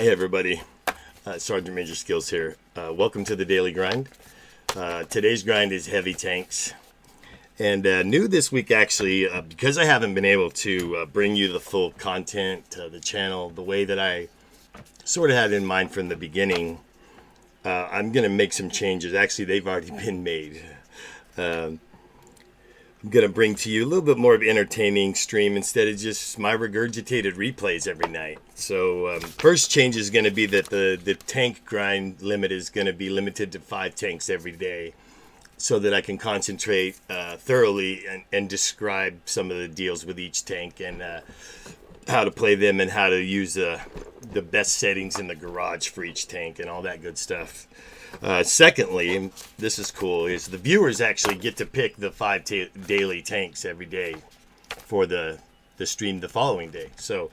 Hey everybody, Sergeant Major Skills here. Welcome to the Daily Grind. Today's grind is heavy tanks. And new this week actually, because I haven't been able to bring you the full content to the channel the way that I sort of had in mind from the beginning, I'm going to make some changes. Actually, they've already been made. I'm going to bring to you a little bit more of an entertaining stream instead of just my regurgitated replays every night. So first change is going to be that the tank grind limit is going to be limited to 5 tanks every day so that I can concentrate thoroughly and describe some of the deals with each tank and how to play them and how to use the best settings in the garage for each tank and all that good stuff. Secondly, and this is cool, is the viewers actually get to pick the 5 daily tanks every day for the stream the following day. So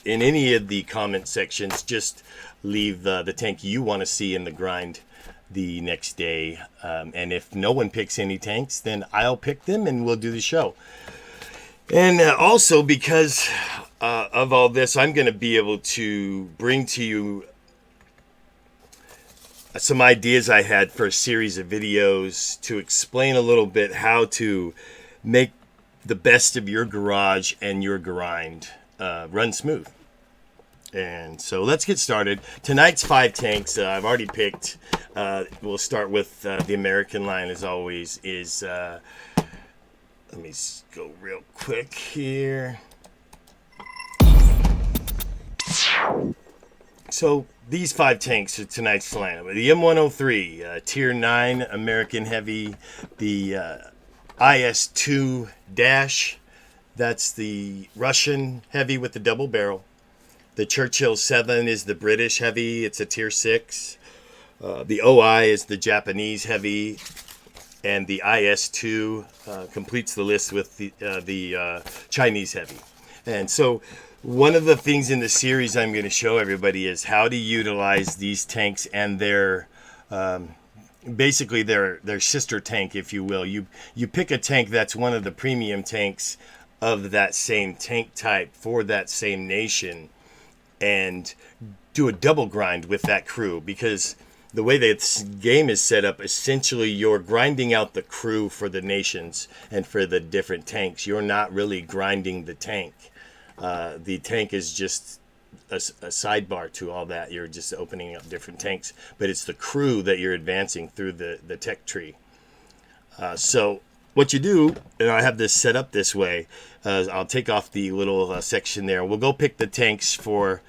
in any of the comment sections, just leave the tank you want to see in the grind the next day. And if no one picks any tanks, then I'll pick them and we'll do the show. And also because of all this, I'm going to be able to bring to you some ideas I had for a series of videos to explain a little bit how to make the best of your garage and your grind run smooth. And so let's get started. Tonight's 5 tanks I've already picked. We'll start with the American line as always. Let me go real quick here. So these 5 tanks are tonight's lineup. The M103, Tier 9 American Heavy. The IS-2 Dash, that's the Russian Heavy with the double barrel. The Churchill 7 is the British Heavy. It's a Tier 6. The OI is the Japanese Heavy. And the IS-2 completes the list with the Chinese Heavy. And so one of the things in the series I'm going to show everybody is how to utilize these tanks and their basically their sister tank, if you will. You pick a tank that's one of the premium tanks of that same tank type for that same nation and do a double grind with that crew, because the way this game is set up, essentially you're grinding out the crew for the nations and for the different tanks. You're not really grinding the tank. The tank is just a sidebar to all that. You're just opening up different tanks, but it's the crew that you're advancing through the tech tree. So what you do, and I have this set up this way, I'll take off the little section there. We'll go pick the tanks for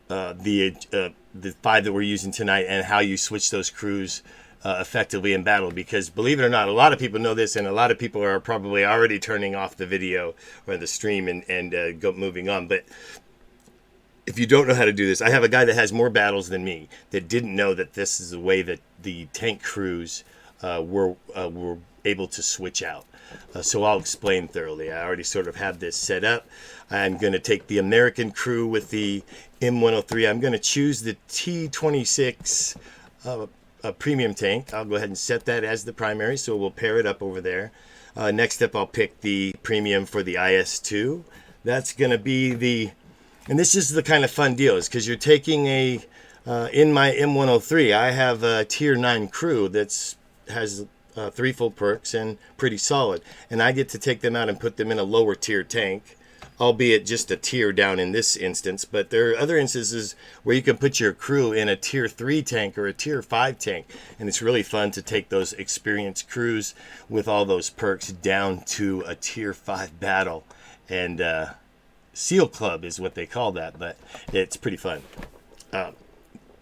the 5 that we're using tonight and how you switch those crews effectively in battle, because believe it or not, a lot of people know this and a lot of people are probably already turning off the video or the stream and moving on. But if you don't know how to do this, I have a guy that has more battles than me that didn't know that this is the way that the tank crews were able to switch out. So I'll explain thoroughly. I already sort of have this set up. I'm going to take the American crew with the M103. I'm going to choose the T26 premium tank. I'll go ahead and set that as the primary, so we'll pair it up over there. Next up, I'll pick the premium for the IS-2. That's going to be and this is the kind of fun deal, is because you're taking in my M103, I have a Tier 9 crew that's has 3 full perks and pretty solid, and I get to take them out and put them in a lower tier tank, albeit just a tier down in this instance. But there are other instances where you can put your crew in a Tier 3 tank or a Tier 5 tank, and it's really fun to take those experienced crews with all those perks down to a Tier 5 battle. And SEAL Club is what they call that, but it's pretty fun.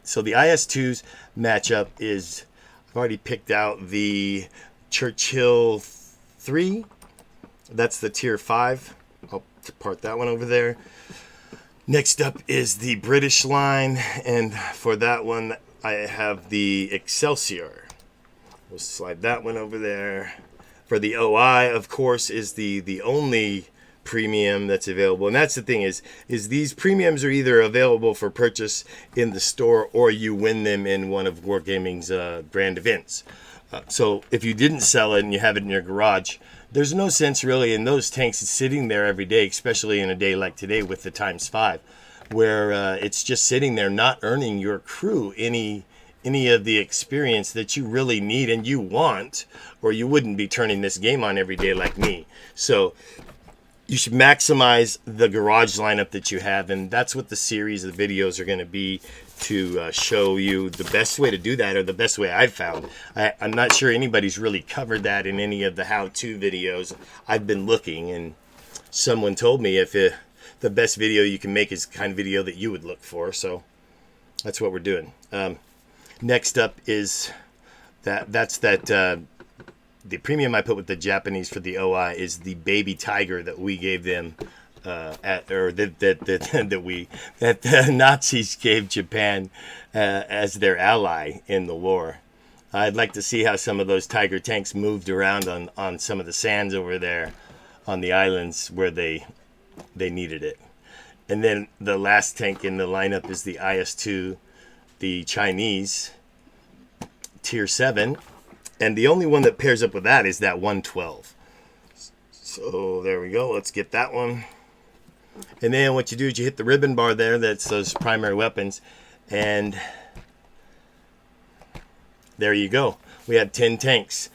So the IS-2's matchup is, I've already picked out the Churchill 3. That's the Tier 5. I'll part that one over there. Next up is the British line, and for that one I have the Excelsior. We'll slide that one over there. For the OI, of course, is the only premium that's available, and that's the thing is these premiums are either available for purchase in the store or you win them in one of Wargaming's grand events. So if you didn't sell it and you have it in your garage, there's no sense really in those tanks sitting there every day, especially in a day like today with the ×5. where it's just sitting there not earning your crew any of the experience that you really need and you want, or you wouldn't be turning this game on every day like me. So you should maximize the garage lineup that you have, and that's what the series of videos are going to be, to show you the best way to do that, or the best way I've found. I'm not sure anybody's really covered that in any of the how-to videos. I've been looking, and someone told me if the best video you can make is the kind of video that you would look for, so that's what we're doing. Next up is the premium I put with the Japanese for the OI is the baby tiger that we gave them, that the Nazis gave Japan as their ally in the war. I'd like to see how some of those Tiger tanks moved around on some of the sands over there on the islands where they needed it. And then the last tank in the lineup is the IS-2, the Chinese Tier 7. And the only one that pairs up with that is that 112. So there we go. Let's get that one. And then what you do is you hit the ribbon bar there. That's those primary weapons. And there you go. We have 10 tanks.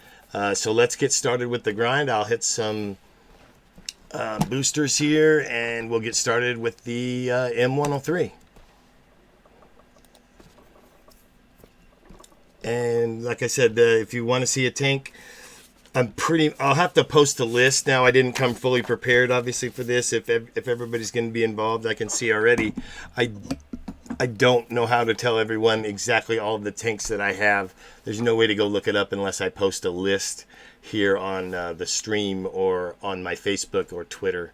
So let's get started with the grind. I'll hit some boosters here, and we'll get started with the M103. And like I said, if you want to see a tank, I'll have to post a list. Now, I didn't come fully prepared, obviously, for this. If everybody's going to be involved, I can see already. I don't know how to tell everyone exactly all of the tanks that I have. There's no way to go look it up unless I post a list here on the stream or on my Facebook or Twitter.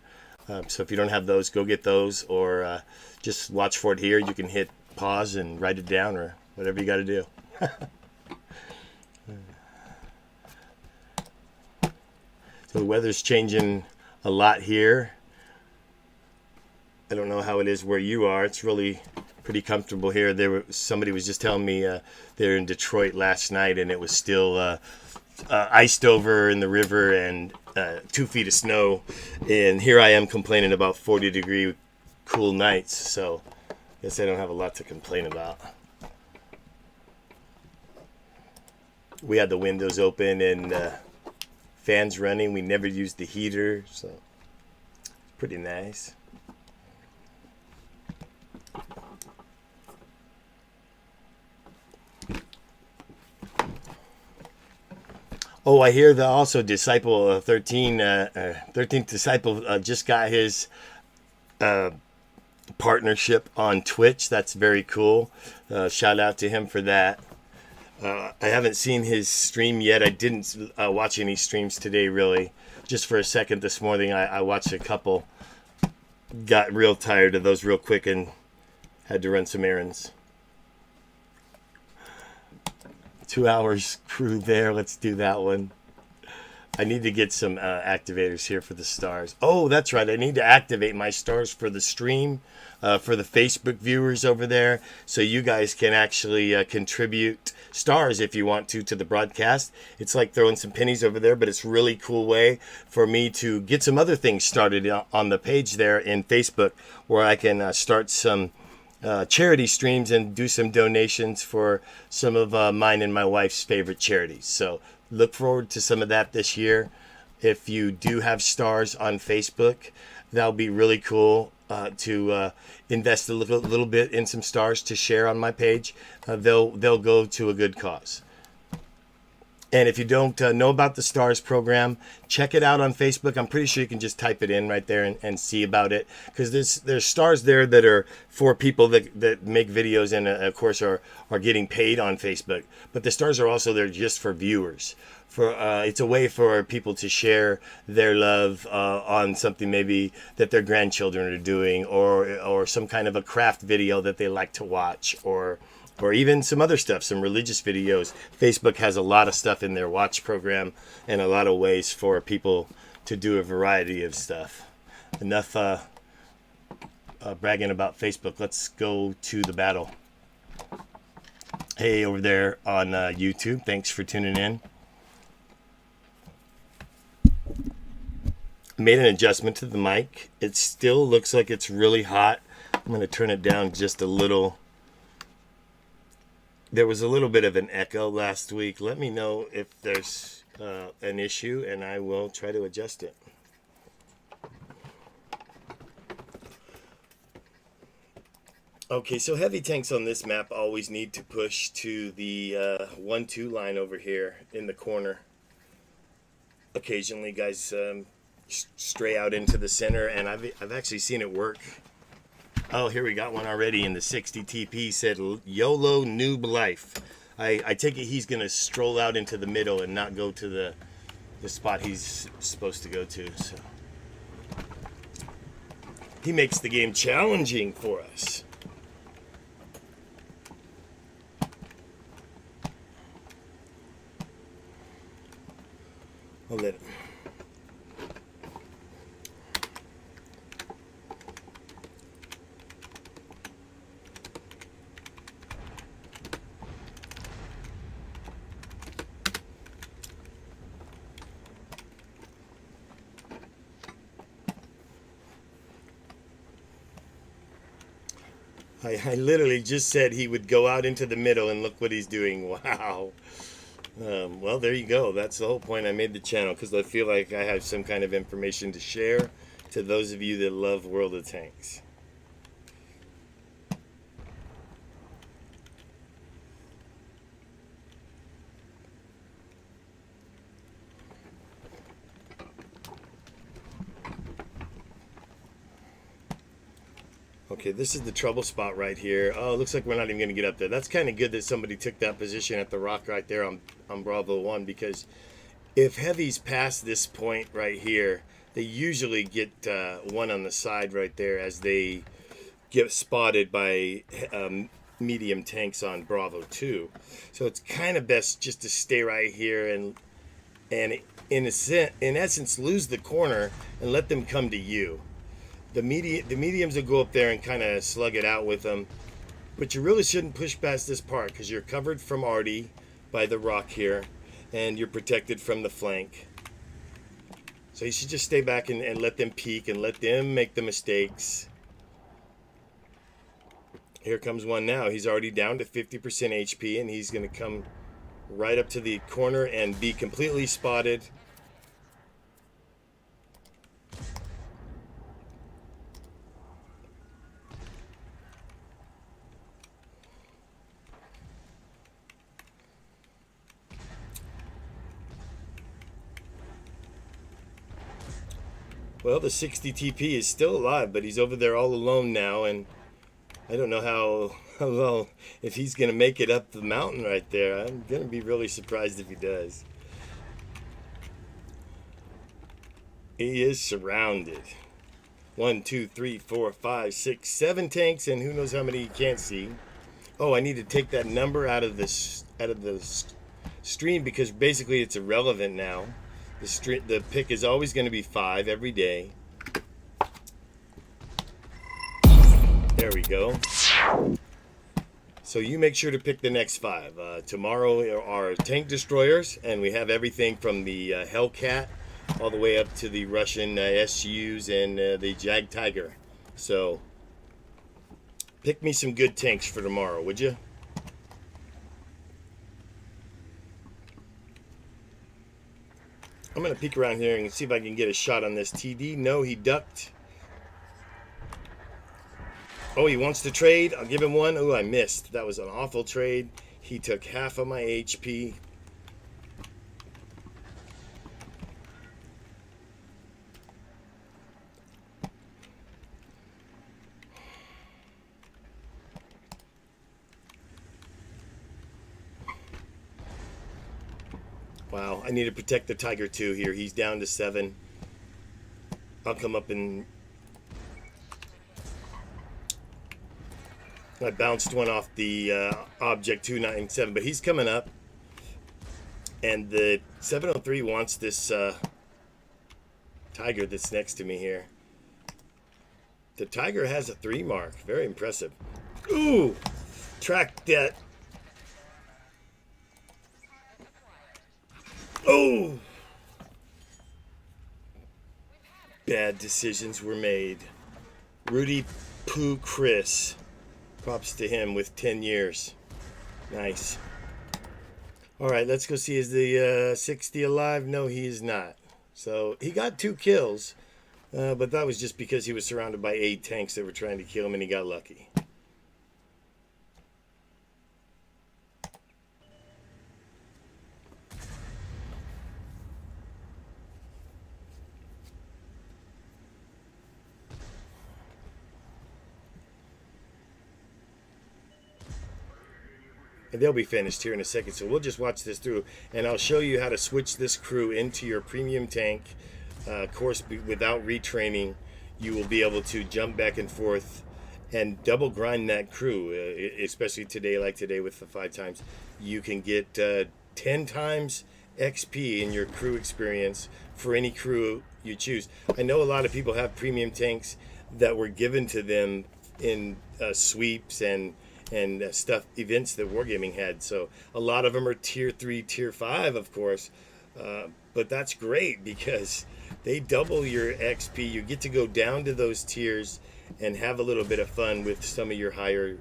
So if you don't have those, go get those, or just watch for it here. You can hit pause and write it down, or whatever you got to do. So the weather's changing a lot here. I don't know how it is where you are. It's really pretty comfortable here. Somebody was just telling me they're in Detroit last night, and it was still iced over in the river and 2 feet of snow. And here I am complaining about 40-degree cool nights. So I guess I don't have a lot to complain about. We had the windows open and fans running. We never used the heater, so it's pretty nice. Oh, I hear that also Disciple 13th Disciple just got his partnership on Twitch. That's very cool. Shout out to him for that. I haven't seen his stream yet. I didn't watch any streams today, really. Just for a second this morning, I watched a couple. Got real tired of those real quick and had to run some errands. 2 hours crew there. Let's do that one. I need to get some activators here for the stars. Oh, that's right. I need to activate my stars for the stream, for the Facebook viewers over there, so you guys can actually contribute stars if you want to the broadcast. It's like throwing some pennies over there, but it's a really cool way for me to get some other things started on the page there in Facebook, where I can start some charity streams and do some donations for some of mine and my wife's favorite charities. So look forward to some of that this year. If you do have stars on Facebook, that'll be really cool to invest a little bit in some stars to share on my page. They'll go to a good cause. And if you don't know about the STARS program, check it out on Facebook. I'm pretty sure you can just type it in right there and see about it. Because there's stars there that are for people that make videos and, of course, are getting paid on Facebook. But the stars are also there just for viewers. It's a way for people to share their love on something maybe that their grandchildren are doing, or some kind of a craft video that they like to watch, or even some other stuff, some religious videos. Facebook has a lot of stuff in their watch program and a lot of ways for people to do a variety of stuff. Enough bragging about Facebook. Let's go to the battle. Hey, over there on YouTube, thanks for tuning in. Made an adjustment to the mic. It still looks like it's really hot I'm going to turn it down just a little. There was a little bit of an echo last week. Let me know if there's an issue, and I will try to adjust it. Okay, so heavy tanks on this map always need to push to the 1-2 line over here in the corner. Occasionally, guys stray out into the center, and I've actually seen it work. Oh, here we got one already in the 60 TP. Said YOLO noob life. I take it he's gonna stroll out into the middle and not go to the spot he's supposed to go to. So he makes the game challenging for us. I'll let him. I literally just said he would go out into the middle, and look what he's doing. Wow. Well, there you go. That's the whole point I made the channel, because I feel like I have some kind of information to share to those of you that love World of Tanks. Okay, this is the trouble spot right here. Oh, it looks like we're not even going to get up there. That's kind of good that somebody took that position at the rock right there on Bravo 1, because if heavies pass this point right here, they usually get one on the side right there as they get spotted by medium tanks on Bravo 2. So it's kind of best just to stay right here and in essence lose the corner and let them come to you. The mediums will go up there and kind of slug it out with them, but you really shouldn't push past this part because you're covered from Artie by the rock here, and you're protected from the flank. So you should just stay back and let them peek and let them make the mistakes. Here comes one now. He's already down to 50% HP, and he's going to come right up to the corner and be completely spotted. Well, the 60 TP is still alive, but he's over there all alone now, and I don't know how well, if he's going to make it up the mountain right there. I'm going to be really surprised if he does. He is surrounded. 1, 2, 3, 4, 5, 6, 7 tanks, and who knows how many you can't see. Oh, I need to take that number out of the stream because basically it's irrelevant now. The pick is always going to be 5 every day. There we go. So you make sure to pick the next 5. Tomorrow are tank destroyers, and we have everything from the Hellcat all the way up to the Russian SUs and the Jag Tiger. So pick me some good tanks for tomorrow, would you? I'm going to peek around here and see if I can get a shot on this TD. No, he ducked. Oh, he wants to trade. I'll give him one. Oh, I missed. That was an awful trade. He took half of my HP. Wow, I need to protect the Tiger 2 here. He's down to 7. I'll come up and... I bounced one off the Object 297, but he's coming up. And the 703 wants this Tiger that's next to me here. The Tiger has a 3 mark. Very impressive. Ooh! Track that. Oh! Bad decisions were made. Rudy Poo Chris. Props to him with 10 years. Nice. All right, let's go see. Is the 60 alive? No, he is not. So he got 2 kills, but that was just because he was surrounded by 8 tanks that were trying to kill him, and he got lucky. And they'll be finished here in a second, so we'll just watch this through, and I'll show you how to switch this crew into your premium tank. Of course, without retraining, you will be able to jump back and forth and double grind that crew, especially today, like today with the 5 times. You can get 10 times XP in your crew experience for any crew you choose. I know a lot of people have premium tanks that were given to them in sweeps and stuff, events that Wargaming had. So a lot of them are tier 3, tier 5, of course. But that's great because they double your XP. You get to go down to those tiers and have a little bit of fun with some of your higher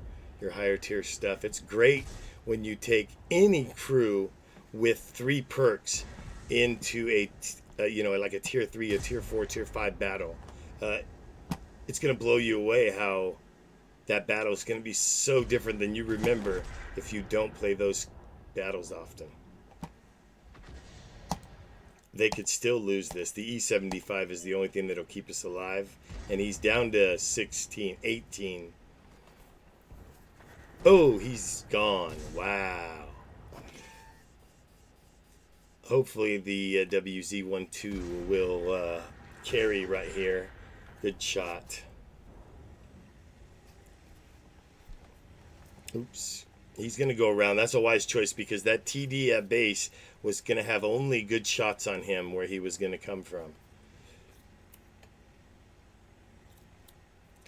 tier stuff. It's great when you take any crew with 3 perks into a like a tier 3, a tier 4, tier 5 battle. It's going to blow you away how that battle is going to be so different than you remember if you don't play those battles often. They could still lose this. The E75 is the only thing that'll keep us alive, and he's down to 16, 18. Oh, he's gone. Wow. Hopefully the WZ12 will carry right here. Good shot. Oops. He's going to go around. That's a wise choice because that TD at base was going to have only good shots on him where he was going to come from.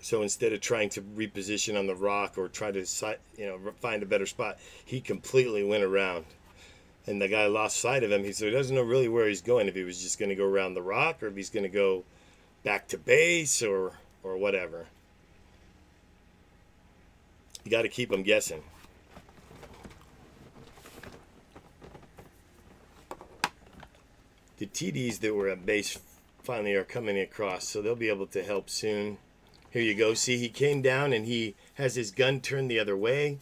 So instead of trying to reposition on the rock or try to find a better spot, he completely went around. And the guy lost sight of him. So he doesn't know really where he's going, if he was just going to go around the rock or if he's going to go back to base or whatever. You got to keep him guessing. The TDs that were at base finally are coming across, so they'll be able to help soon. Here you go. See, he came down and he has his gun turned the other way.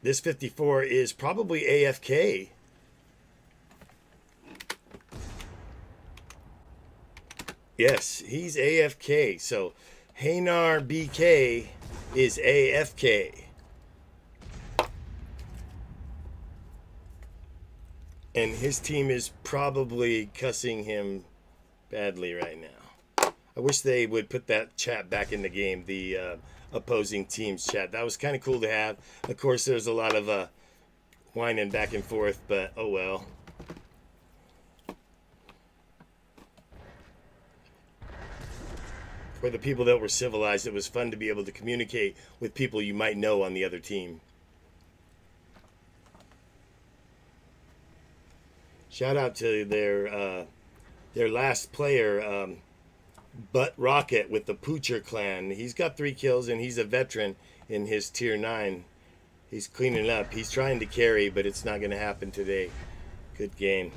This 54 is probably AFK. Yes, he's AFK. So Hanar BK is AFK. And his team is probably cussing him badly right now. I wish they would put that chat back in the game, the opposing team's chat. That was kind of cool to have. Of course, there's a lot of whining back and forth, but oh well. For the people that were civilized, it was fun to be able to communicate with people you might know on the other team. Shout out to their last player, Butt Rocket with the Poocher clan. He's got 3 kills and he's a veteran in his tier 9. He's cleaning up. He's trying to carry, but it's not going to happen today. Good game.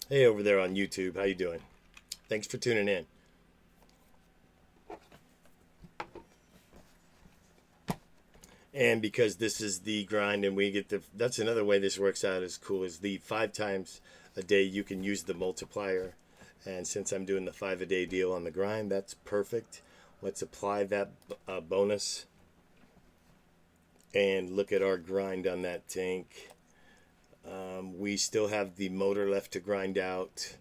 Hey, over there on YouTube, how you doing? Thanks for tuning in. And because this is the grind and we get that's another way this works out is cool, is the 5 times a day you can use the multiplier. And since I'm doing the 5 a day deal on the grind, that's perfect. Let's apply that bonus and look at our grind on that tank. We still have the motor left to grind out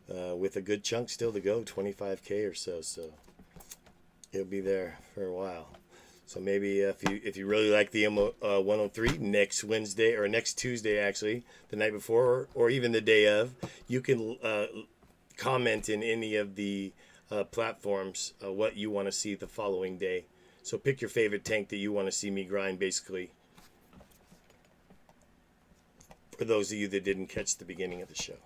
with a good chunk still to go, 25k or so. So it'll be there for a while. So maybe if you really like the M103, next Wednesday or next Tuesday, actually, the night before or even the day of, you can comment in any of the platforms what you want to see the following day. So pick your favorite tank that you want to see me grind, basically. For those of you that didn't catch the beginning of the show.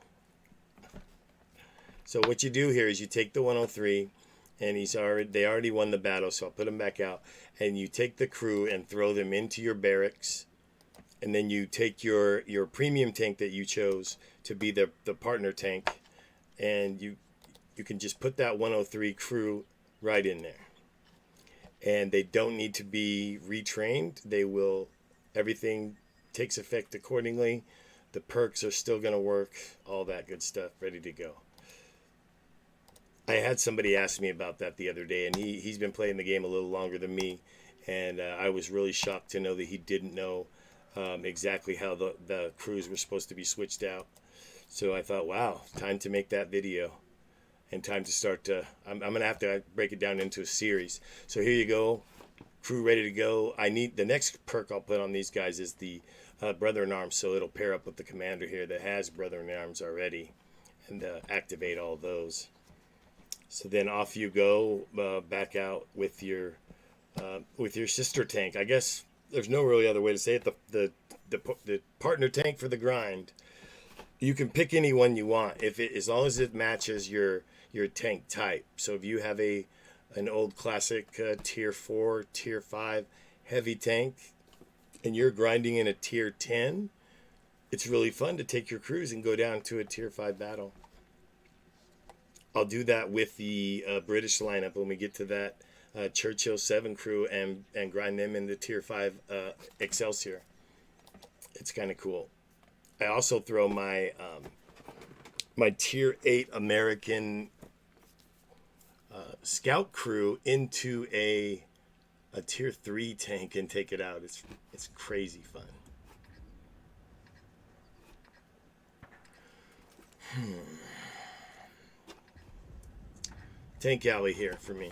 So what you do here is you take the 103, and they already won the battle, so I'll put them back out. And you take the crew and throw them into your barracks. And then you take your premium tank that you chose to be the partner tank, and you can just put that 103 crew right in there. And they don't need to be retrained. Everything takes effect accordingly. The perks are still going to work, all that good stuff, ready to go. I had somebody ask me about that the other day, and he's been playing the game a little longer than me, and I was really shocked to know that he didn't know exactly how the crews were supposed to be switched out. So I thought, wow, time to make that video, and time to start I'm going to have to break it down into a series. So here you go, crew ready to go. The next perk I'll put on these guys is the Brother in Arms, so it'll pair up with the commander here that has Brother in Arms already, and activate all those. So then off you go, back out with your sister tank. I guess there's no really other way to say it. The partner tank for the grind. You can pick any one you want as long as it matches your tank type. So if you have an old classic tier 4, tier 5 heavy tank, and you're grinding in a tier 10, it's really fun to take your crews and go down to a tier 5 battle. I'll do that with the British lineup when we get to that Churchill 7 crew and grind them in the tier 5 Excelsior. It's kind of cool. I also throw my my tier 8 American scout crew into a tier 3 tank and take it out. It's crazy fun. Tank Alley here for me.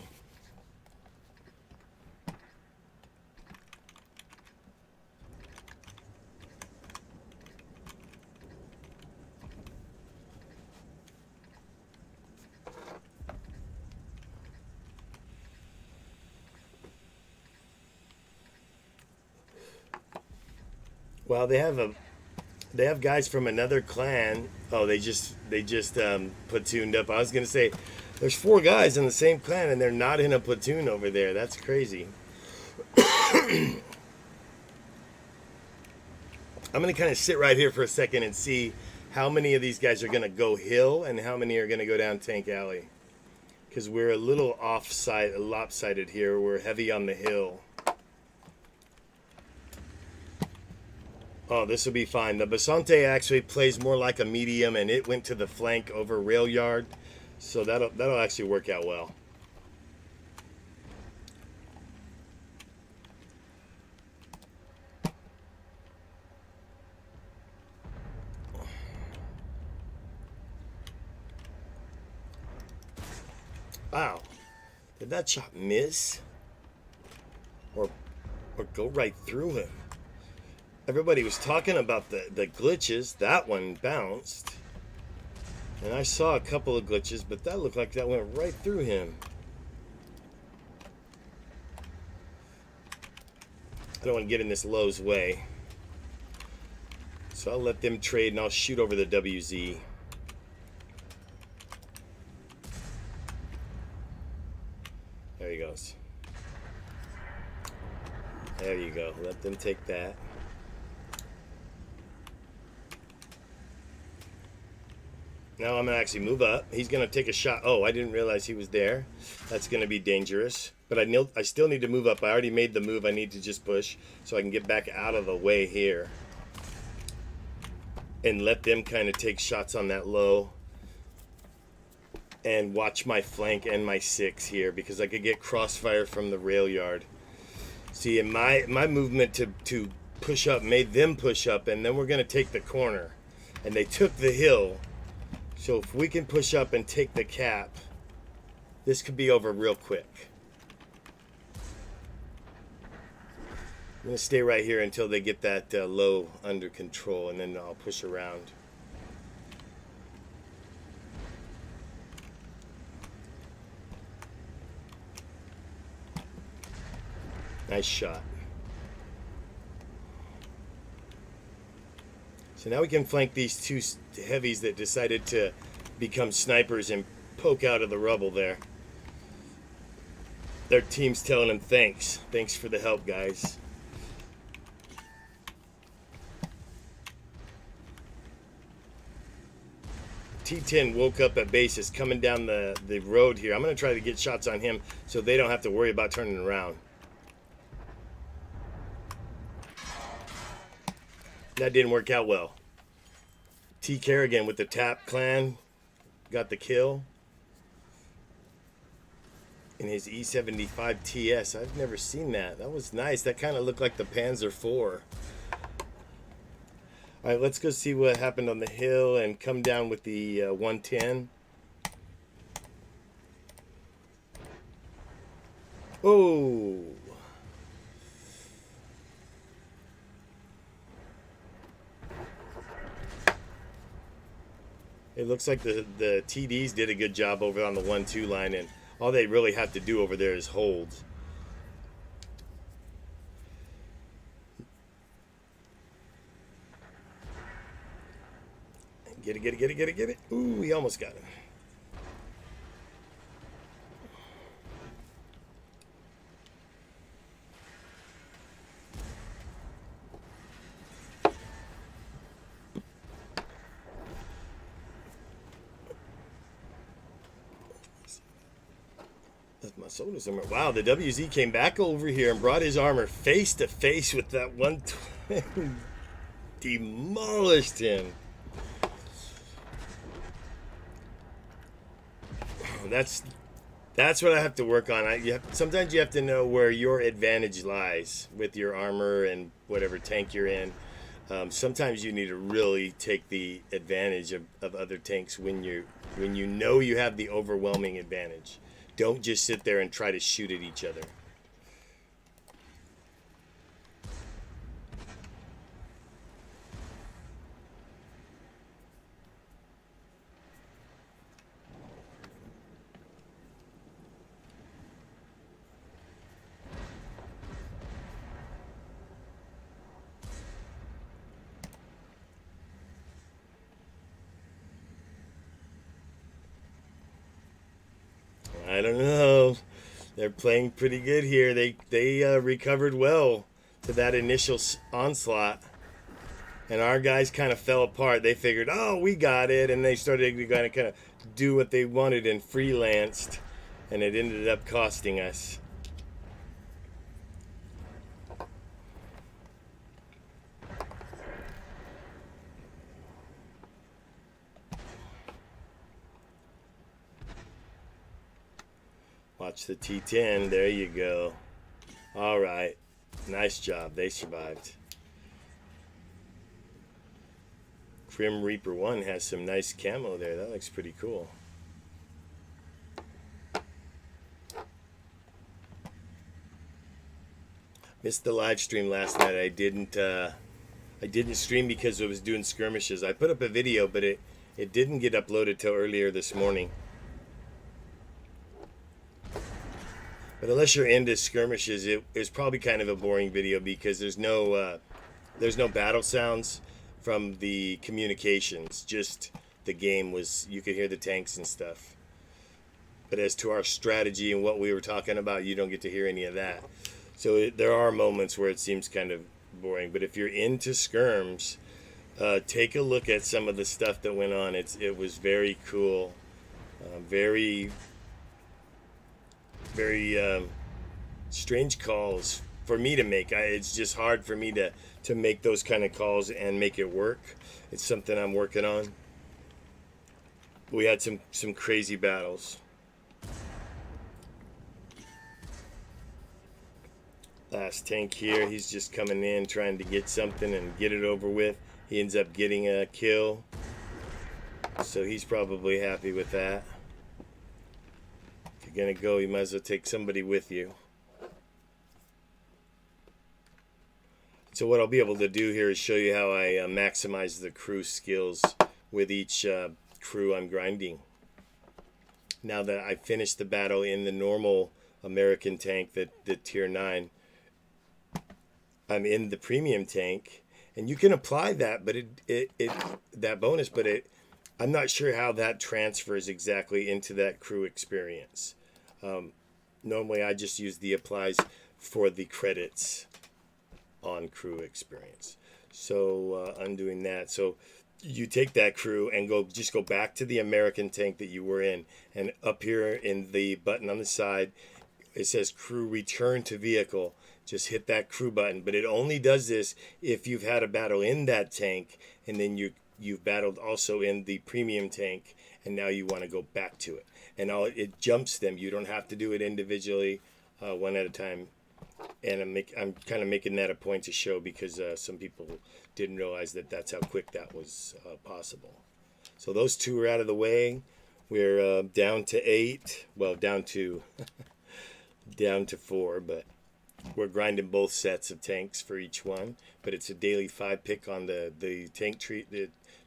Well, they have guys from another clan. Oh, they just platooned up. I was gonna say, there's 4 guys in the same clan and they're not in a platoon over there. That's crazy. I'm gonna kind of sit right here for a second and see how many of these guys are gonna go hill and how many are gonna go down Tank Alley, because we're a little lopsided here. We're heavy on the hill. Oh, this will be fine. The Basante actually plays more like a medium, and it went to the flank over rail yard, so that'll actually work out well. Wow, did that shot miss, or go right through him? Everybody was talking about the glitches. That one bounced. And I saw a couple of glitches, but that looked like that went right through him. I don't want to get in this Lowe's way. So I'll let them trade and I'll shoot over the WZ. There he goes. There you go. Let them take that. Now I'm going to actually move up. He's going to take a shot. Oh, I didn't realize he was there. That's going to be dangerous. But I still need to move up. I already made the move. I need to just push so I can get back out of the way here. And let them kind of take shots on that low. And watch my flank and my 6 here, because I could get crossfire from the rail yard. See, and my movement to push up made them push up, and then we're going to take the corner. And they took the hill. So if we can push up and take the cap, this could be over real quick. I'm going to stay right here until they get that low under control, and then I'll push around. Nice shot. So now we can flank these two heavies that decided to become snipers and poke out of the rubble there. Their team's telling them thanks. Thanks for the help, guys. T10 woke up at base, is coming down the road here. I'm going to try to get shots on him so they don't have to worry about turning around. That didn't work out well. T. Kerrigan with the Tap Clan got the kill. In his E75 TS. I've never seen that. That was nice. That kind of looked like the Panzer IV. All right, let's go see what happened on the hill and come down with the 110. Oh. It looks like the TDs did a good job over on the 1-2 line, and all they really have to do over there is hold. Get it, get it, get it, get it, get it. Ooh, he almost got him. That's my soda somewhere. Wow, the WZ came back over here and brought his armor face to face with that one. Demolished him. That's what I have to work on. Sometimes you have to know where your advantage lies with your armor and whatever tank you're in. Sometimes you need to really take the advantage of other tanks when you know you have the overwhelming advantage. Don't just sit there and try to shoot at each other. I don't know. They're playing pretty good here. They recovered well to that initial onslaught. And our guys kind of fell apart. They figured, oh, we got it. And they started to kind of do what they wanted and freelanced. And it ended up costing us. Watch the T10. There you go. All right. Nice job. They survived. Grim Reaper 1 has some nice camo there. That looks pretty cool. Missed the live stream last night. I didn't stream because I was doing skirmishes. I put up a video, but it didn't get uploaded till earlier this morning. But unless you're into skirmishes, it's probably kind of a boring video because there's no battle sounds from the communications. Just the game you could hear the tanks and stuff. But as to our strategy and what we were talking about, you don't get to hear any of that. So there are moments where it seems kind of boring. But if you're into skirms, take a look at some of the stuff that went on. It was very cool, very strange calls for me to make. It's just hard for me to make those kind of calls and make it work. It's something I'm working on. We had some crazy battles. Last tank here, he's just coming in trying to get something and get it over with. He ends up getting a kill, so he's probably happy with that. If you're gonna go, you might as well take somebody with you. So what I'll be able to do here is show you how I maximize the crew skills with each crew I'm grinding. Now that I finished the battle in the normal American tank, the tier 9, I'm in the premium tank, and you can apply that, but it that bonus, but I'm not sure how that transfers exactly into that crew experience. Normally, I just use the applies for the credits on crew experience. So undoing that, so you take that crew and go back to the American tank that you were in, and up here in the button on the side, it says crew return to vehicle. Just hit that crew button, but it only does this if you've had a battle in that tank, and then you've battled also in the premium tank, and now you want to go back to it, and it jumps them. You don't have to do it individually, one at a time. And I'm kind of making that a point to show, because some people didn't realize that that's how quick that was possible. So those two are out of the way. We're down to 8. Well, down to down to 4, but we're grinding both sets of tanks for each one. But it's a daily 5 pick on the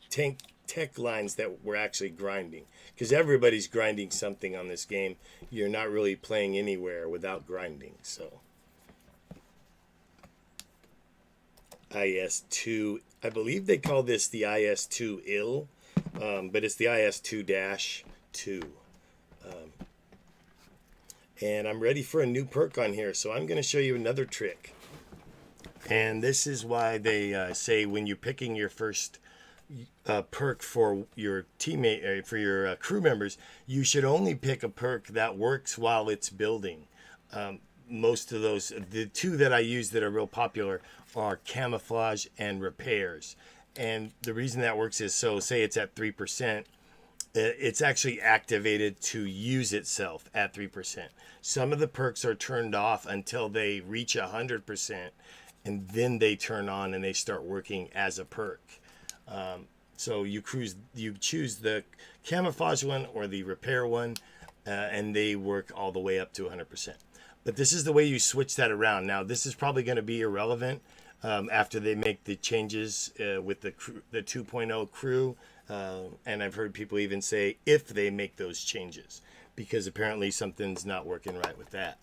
tank tech lines that we're actually grinding, because everybody's grinding something on this game. You're not really playing anywhere without grinding. So IS2, I believe they call this the IS2 IL, but it's the IS2-2. And I'm ready for a new perk on here, so I'm going to show you another trick. And this is why they say when you're picking your first perk for your teammate, for your crew members, you should only pick a perk that works while it's building. Most of those, the two that I use that are real popular are camouflage and repairs. And the reason that works is, so say it's at 3%, it's actually activated to use itself at 3%. Some of the perks are turned off until they reach 100%, and then they turn on and they start working as a perk. So you choose the camouflage one or the repair one, and they work all the way up to 100%. But this is the way you switch that around. Now, this is probably going to be irrelevant after they make the changes with the 2.0 crew. And I've heard people even say if they make those changes, because apparently something's not working right with that.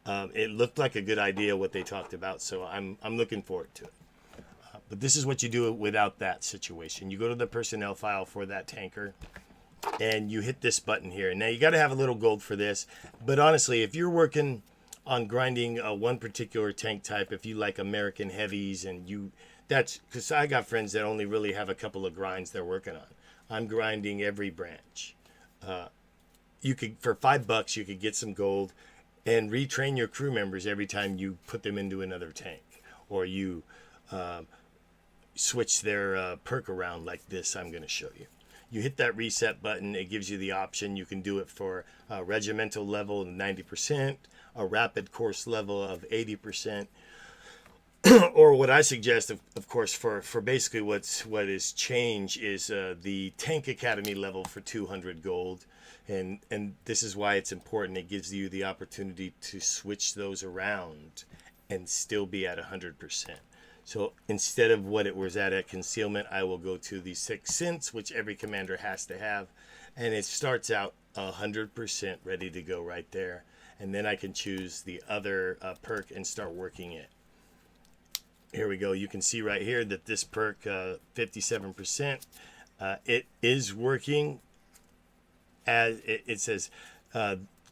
It looked like a good idea what they talked about, so I'm looking forward to it. But this is what you do without that situation. You go to the personnel file for that tanker, and you hit this button here. Now, you got to have a little gold for this, but honestly, if you're working on grinding one particular tank type, if you like American heavies, and that's because I got friends that only really have a couple of grinds they're working on. I'm grinding every branch. You could, for $5, you could get some gold and retrain your crew members every time you put them into another tank, or you switch their perk around like this I'm going to show you. You hit that reset button, it gives you the option. You can do it for a regimental level of 90%, a rapid course level of 80%, or what I suggest, of course, for basically what is changed is the Tank Academy level for 200 gold. And this is why it's important. It gives you the opportunity to switch those around and still be at 100%. So instead of what it was at concealment, I will go to the 6th sense, which every commander has to have. And it starts out 100% ready to go right there. And then I can choose the other perk and start working it. Here we go. You can see right here that this perk, 57%, it is working. As it says,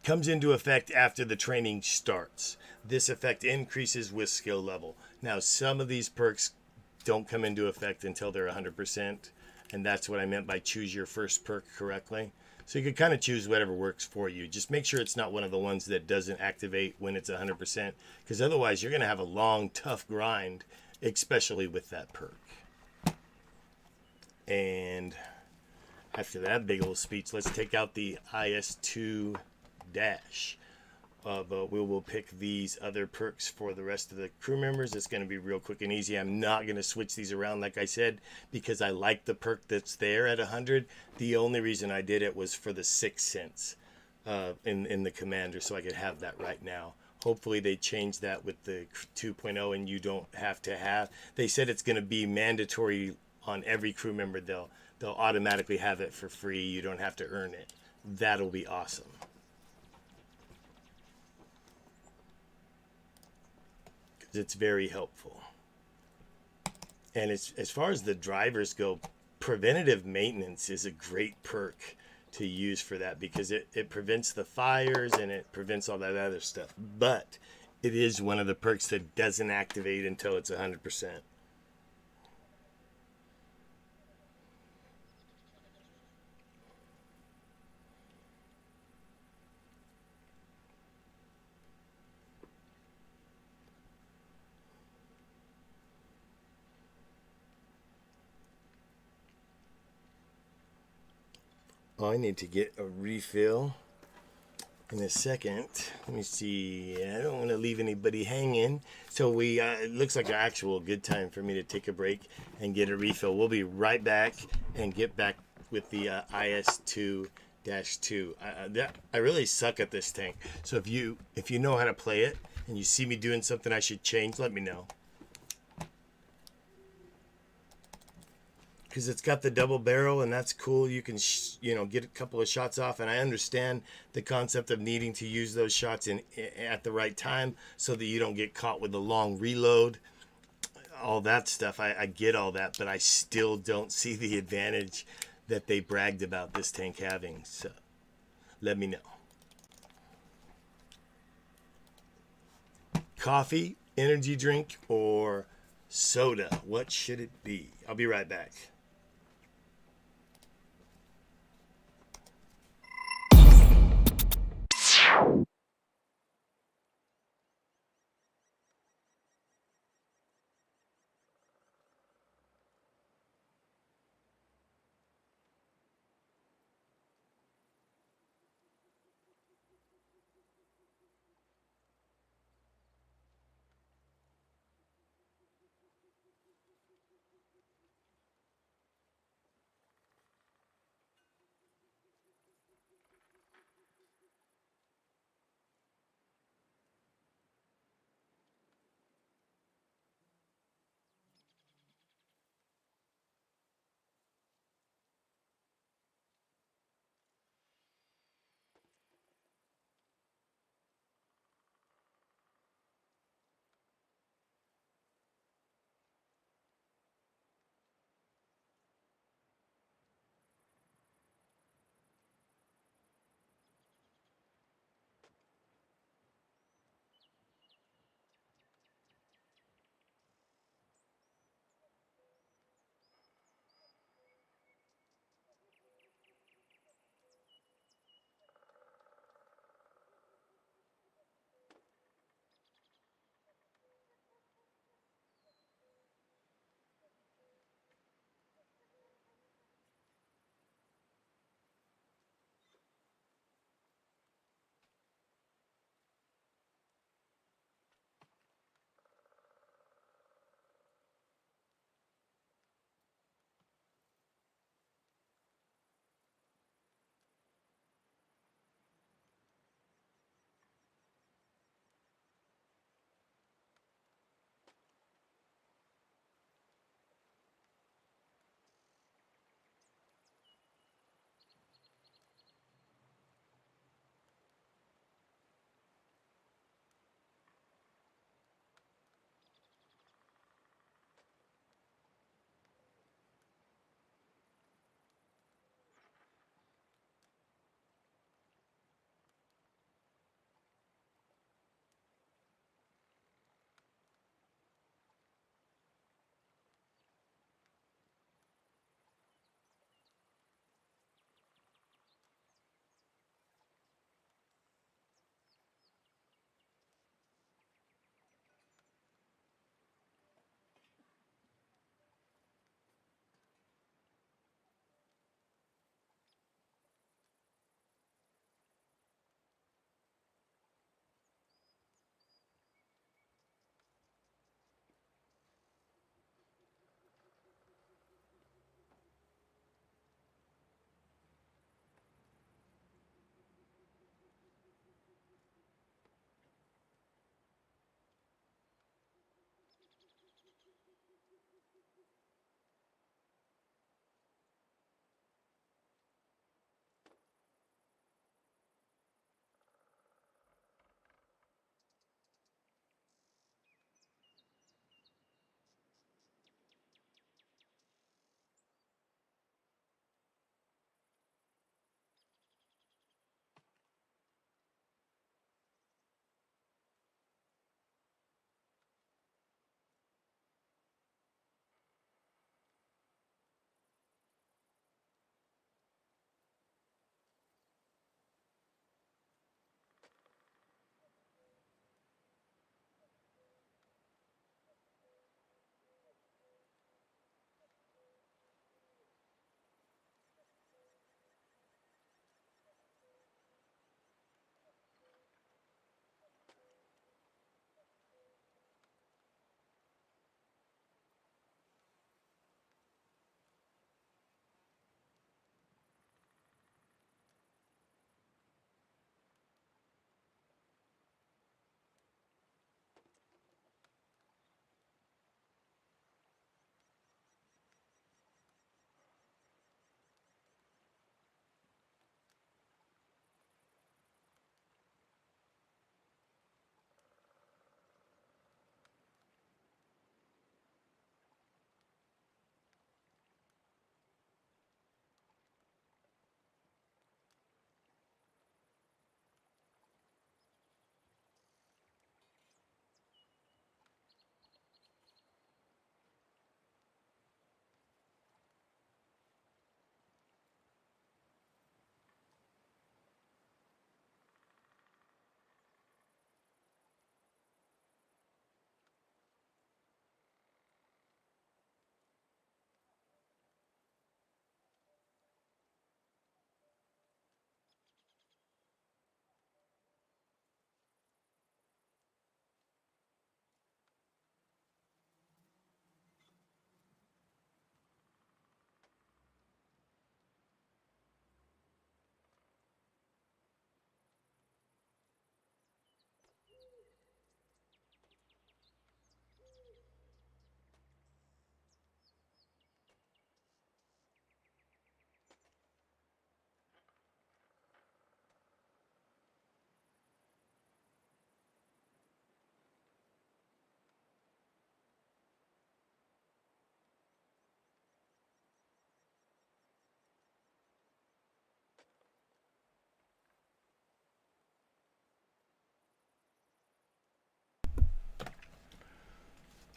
comes into effect after the training starts. This effect increases with skill level. Now, some of these perks don't come into effect until they're 100%, and that's what I meant by choose your first perk correctly. So you can kind of choose whatever works for you. Just make sure it's not one of the ones that doesn't activate when it's 100%, because otherwise you're going to have a long, tough grind, especially with that perk. And after that big old speech, let's take out the IS2 dash. But we will pick these other perks for the rest of the crew members. It's going to be real quick and easy. I'm not going to switch these around, like I said, because I like the perk that's there at 100. The only reason I did it was for the 6th sense in the commander, so I could have that right now. Hopefully they change that with the 2.0, and you don't have to have. They said it's going to be mandatory on every crew member. They'll automatically have it for free. You don't have to earn it. That'll be awesome. It's very helpful. And as far as the drivers go, preventative maintenance is a great perk to use for that, because it prevents the fires and it prevents all that other stuff. But it is one of the perks that doesn't activate until it's 100%. I need to get a refill in a second. Let me see. I don't want to leave anybody hanging. So it looks like an actual good time for me to take a break and get a refill. We'll be right back and get back with the IS2-2. I really suck at this tank. So if you know how to play it and you see me doing something I should change, let me know. Because it's got the double barrel and that's cool. You can get a couple of shots off, and I understand the concept of needing to use those shots at the right time so that you don't get caught with a long reload, all that stuff. I get all that, but I still don't see the advantage that they bragged about this tank having. So let me know. Coffee, energy drink, or soda? What should it be? I'll be right back.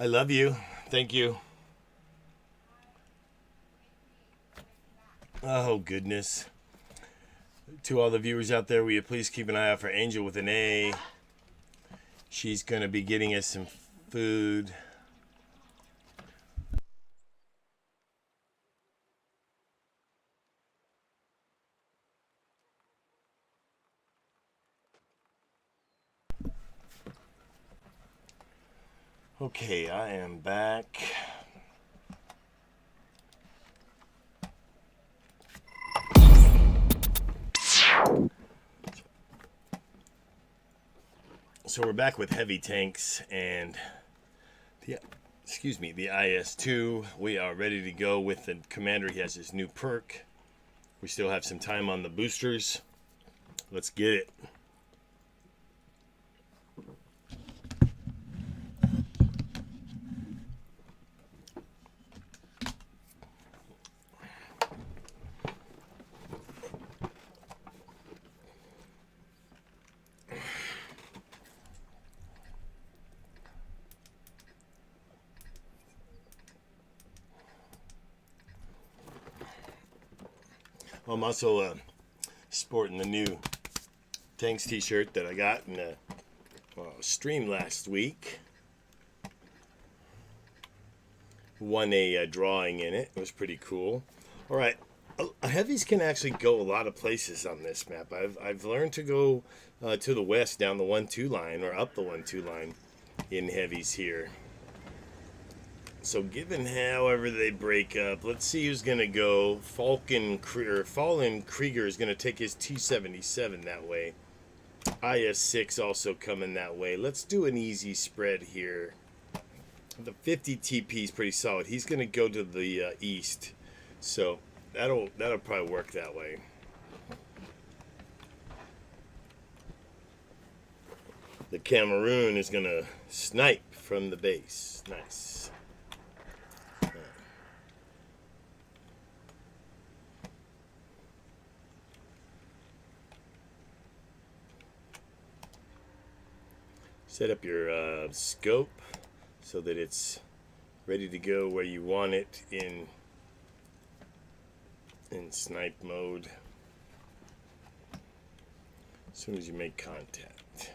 I love you. Thank you. Oh, goodness. To all the viewers out there, will you please keep an eye out for Angel with an A? She's going to be getting us some food. Okay, I am back. So we're back with heavy tanks and the IS-2. We are ready to go with the commander. He has his new perk. We still have some time on the boosters. Let's get it. I'm also sporting the new Tanks t-shirt that I got in a stream last week. Won a drawing in it. It was pretty cool. All right, heavies can actually go a lot of places on this map. I've learned to go to the west down the 1-2 line or up the 1-2 line in heavies here. So given however they break up, let's see who's going to go. Fallen Krieger is going to take his T-77 that way. IS-6 also coming that way. Let's do an easy spread here. The 50 TP is pretty solid. He's going to go to the east. So that'll probably work that way. The Cameroon is going to snipe from the base. Nice. Set up your scope so that it's ready to go where you want it in snipe mode as soon as you make contact.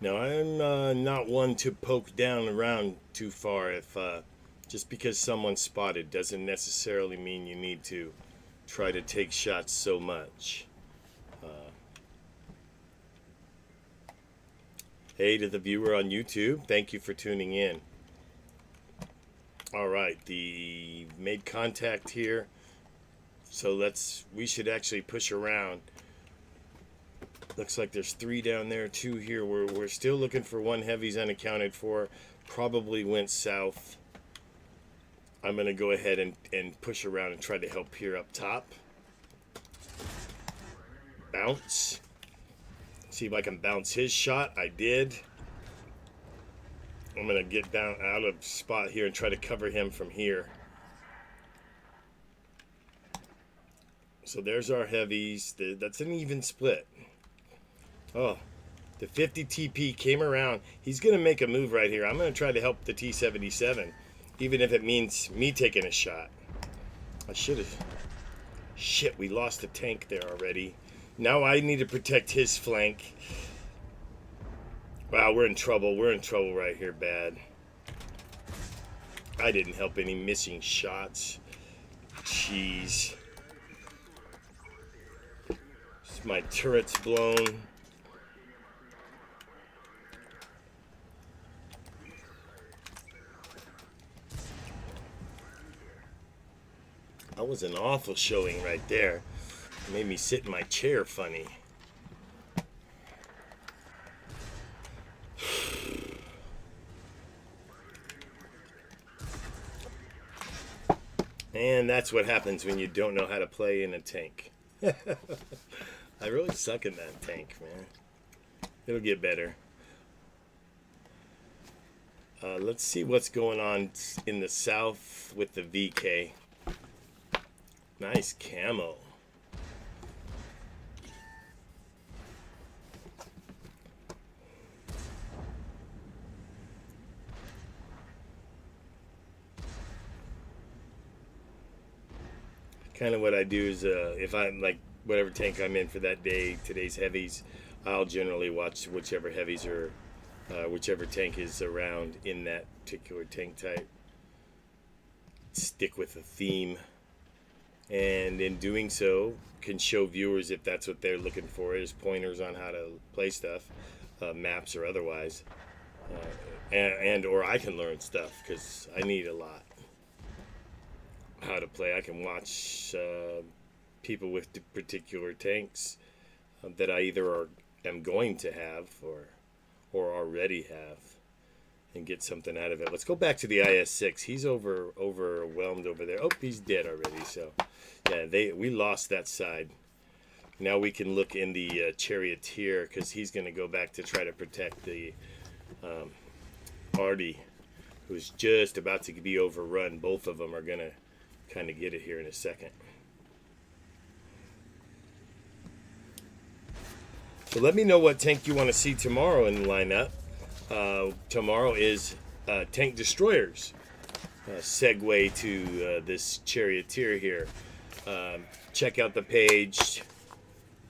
Now I'm not one to poke down around too far. If just because someone's spotted doesn't necessarily mean you need to try to take shots so much. Hey to the viewer on YouTube, thank you for tuning in. All right, the made contact here. So we should actually push around. Looks like there's 3 down there, 2 here. We're still looking for 1 heavy's unaccounted for. Probably went south. I'm going to go ahead and push around and try to help here up top. Bounce. See if I can bounce his shot. I did. I'm going to get down out of spot here and try to cover him from here. So there's our heavies. That's an even split. Oh, the 50 TP came around. He's going to make a move right here. I'm going to try to help the T-77. Even if it means me taking a shot. I should have. Shit, we lost a tank there already. Now I need to protect his flank. Wow, we're in trouble. We're in trouble right here, bad. I didn't help any missing shots. Jeez. My turret's blown. That was an awful showing right there. It made me sit in my chair funny. And that's what happens when you don't know how to play in a tank. I really suck in that tank, man. It'll get better. Let's see what's going on in the south with the VK. Nice camo. kind of what I do is if I'm like whatever tank I'm in for that day, today's heavies, I'll generally watch whichever heavies are whichever tank is around in that particular tank type. Stick with a theme, and in doing so, can show viewers if that's what they're looking for is pointers on how to play stuff, maps or otherwise, and or I can learn stuff because I need a lot how to play. I can watch people with particular tanks that I either am going to have or already have, and get something out of it. Let's go back to the IS-6. He's overwhelmed over there. Oh, he's dead already. So, yeah, we lost that side. Now we can look in the Charioteer because he's going to go back to try to protect the Artie, who's just about to be overrun. Both of them are going to kind of get it here in a second. So let me know what tank you want to see tomorrow in the lineup. Tomorrow is tank destroyers. Segue to this Charioteer here. Check out the page.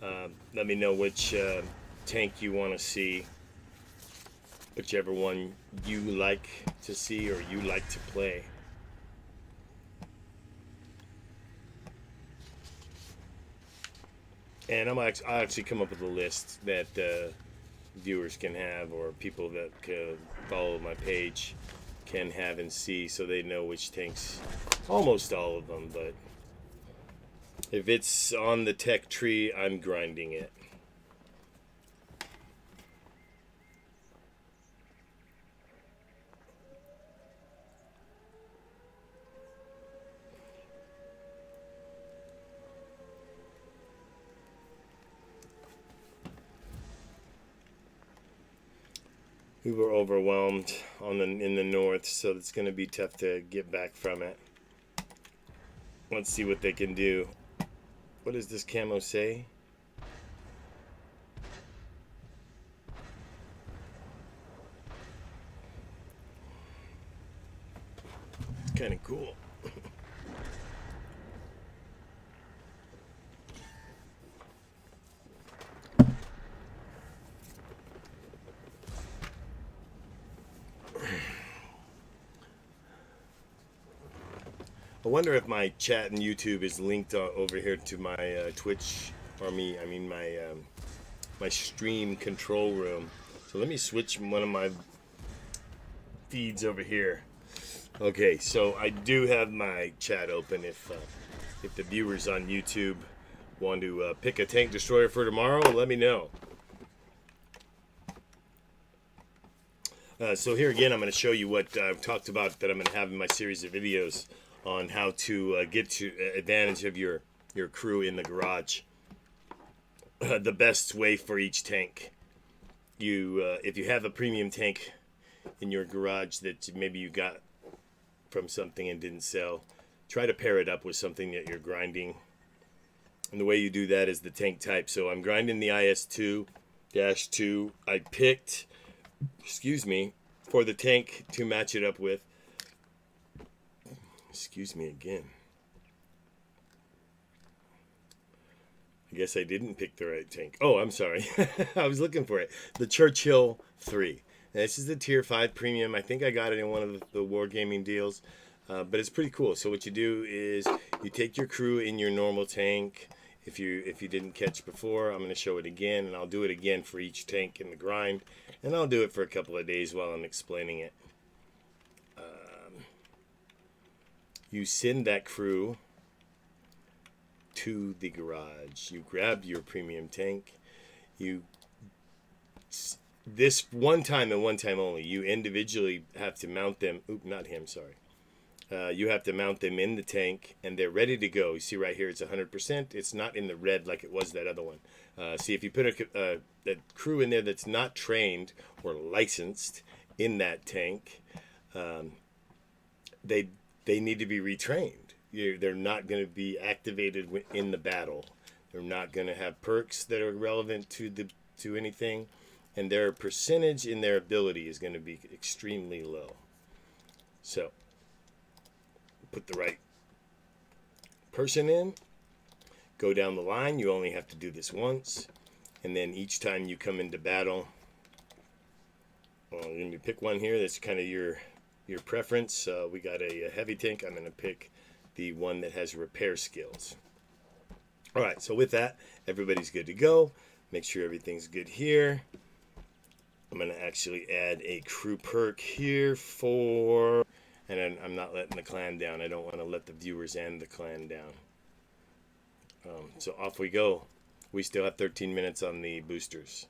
Let me know which tank you want to see. Whichever one you like to see or you like to play. And I'll actually come up with a list that viewers can have, or people that follow my page can have and see, so they know which tanks. Almost all of them, but if it's on the tech tree, I'm grinding it. We were overwhelmed in the north, so it's going to be tough to get back from it. Let's see what they can do. What does this camo say? It's kind of cool. I wonder if my chat and YouTube is linked over here to my Twitch, or my stream control room. So let me switch one of my feeds over here. Okay, so I do have my chat open. If the viewers on YouTube want to pick a tank destroyer for tomorrow, let me know. So here again, I'm going to show you what I've talked about that I'm going to have in my series of videos on how to get to advantage of your crew in the garage. The best way for each tank. If you have a premium tank in your garage that maybe you got from something and didn't sell, try to pair it up with something that you're grinding. And the way you do that is the tank type. So I'm grinding the IS-2-2. I picked, for the tank to match it up with. Excuse me again. I guess I didn't pick the right tank. Oh, I'm sorry. I was looking for it. The Churchill 3. Now, this is the Tier 5 Premium. I think I got it in one of the Wargaming deals. But it's pretty cool. So what you do is you take your crew in your normal tank. If you didn't catch before, I'm going to show it again. And I'll do it again for each tank in the grind. And I'll do it for a couple of days while I'm explaining it. You send that crew to the garage. You grab your premium tank. This one time and one time only, you individually have to mount them. Oop, not him, sorry. You have to mount them in the tank, and they're ready to go. You see right here, it's 100%. It's not in the red like it was that other one. See, if you put a crew in there that's not trained or licensed in that tank, they need to be retrained. They're not going to be activated in the battle. They're not going to have perks that are relevant to anything, and their percentage in their ability is going to be extremely low. So put the right person in. Go down the line. You only have to do this once. And then each time you come into battle, well, let me pick one here. That's kind of your preference. We got a heavy tank. I'm going to pick the one that has repair skills. All right, so with that, everybody's good to go. Make sure everything's good here. I'm going to actually add a crew perk here for... And I'm not letting the clan down. I don't want to let the viewers and the clan down. So off we go. We still have 13 minutes on the boosters.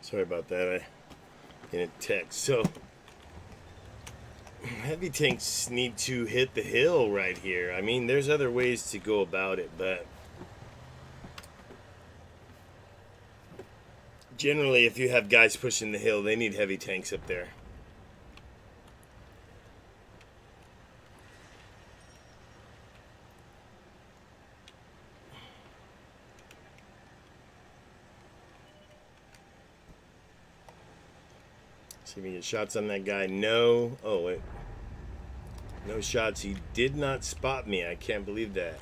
Sorry about that. I didn't text. So, heavy tanks need to hit the hill right here. I mean, there's other ways to go about it, but generally, if you have guys pushing the hill, they need heavy tanks up there. See if we get shots on that guy. No. Oh, wait. No shots. He did not spot me. I can't believe that.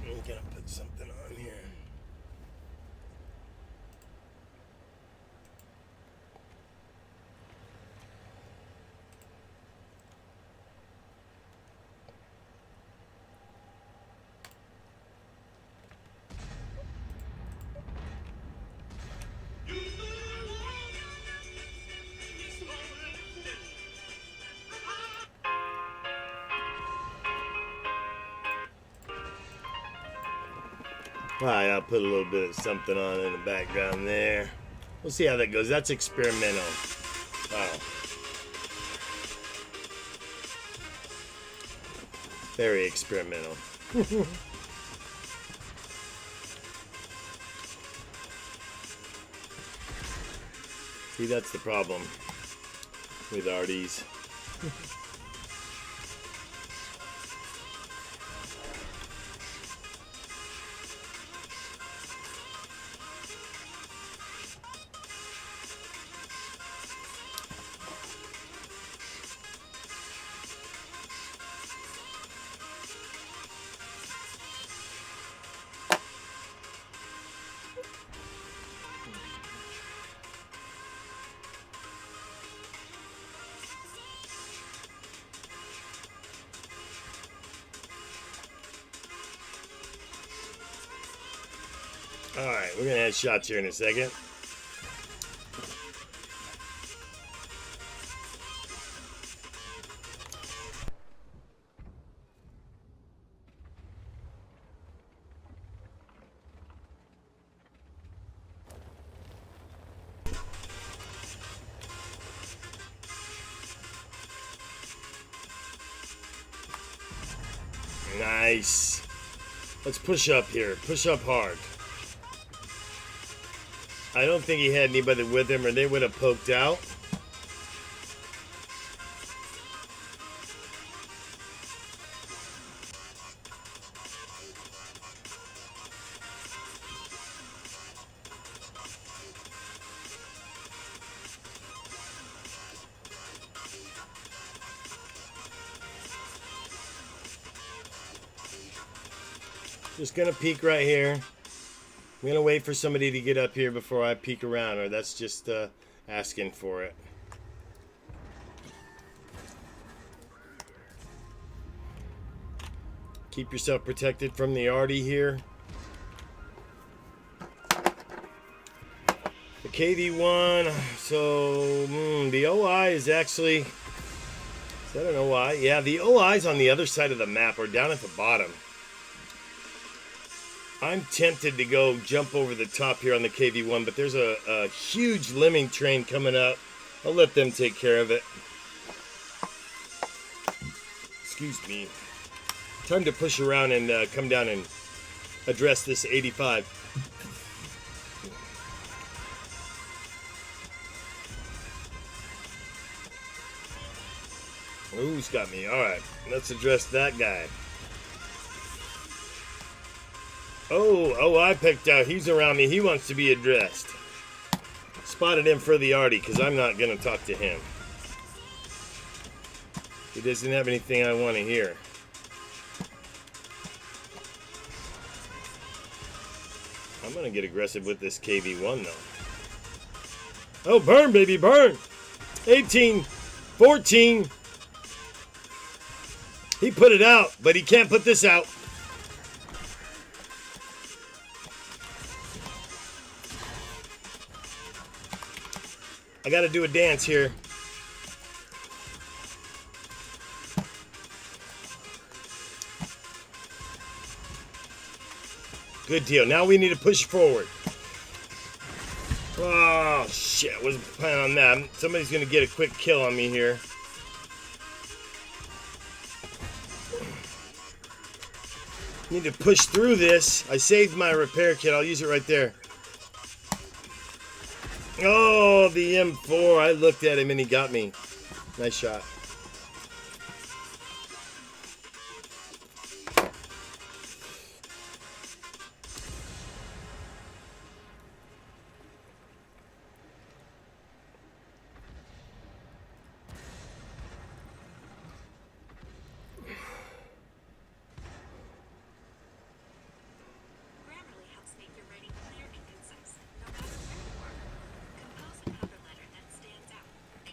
I'm gonna put something on here. Alright, I'll put a little bit of something on in the background there. We'll see how that goes. That's experimental. Wow. Very experimental. See, that's the problem with Arties. Alright, we're gonna add shots here in a second. Nice. Let's push up here. Push up hard. I don't think he had anybody with him or they would have poked out. Just gonna peek right here. I'm gonna wait for somebody to get up here before I peek around, or that's just asking for it. Keep yourself protected from the arty here. The KV1, so the OI is actually, is that an OI? Yeah, the OI is on the other side of the map, or down at the bottom. I'm tempted to go jump over the top here on the KV1, but there's a huge lemming train coming up. I'll let them take care of it. Excuse me. Time to push around and come down and address this 85. Ooh, he's got me. Alright, let's address that guy. Oh, I picked out. He's around me. He wants to be addressed. Spotted him for the arty, because I'm not going to talk to him. He doesn't have anything I want to hear. I'm going to get aggressive with this KV1, though. Oh, burn, baby, burn! 18, 14. He put it out, but he can't put this out. I got to do a dance here. Good deal. Now we need to push forward. Oh, shit. Wasn't planning on that. Somebody's going to get a quick kill on me here. Need to push through this. I saved my repair kit. I'll use it right there. Oh, the M4. I looked at him and he got me. Nice shot.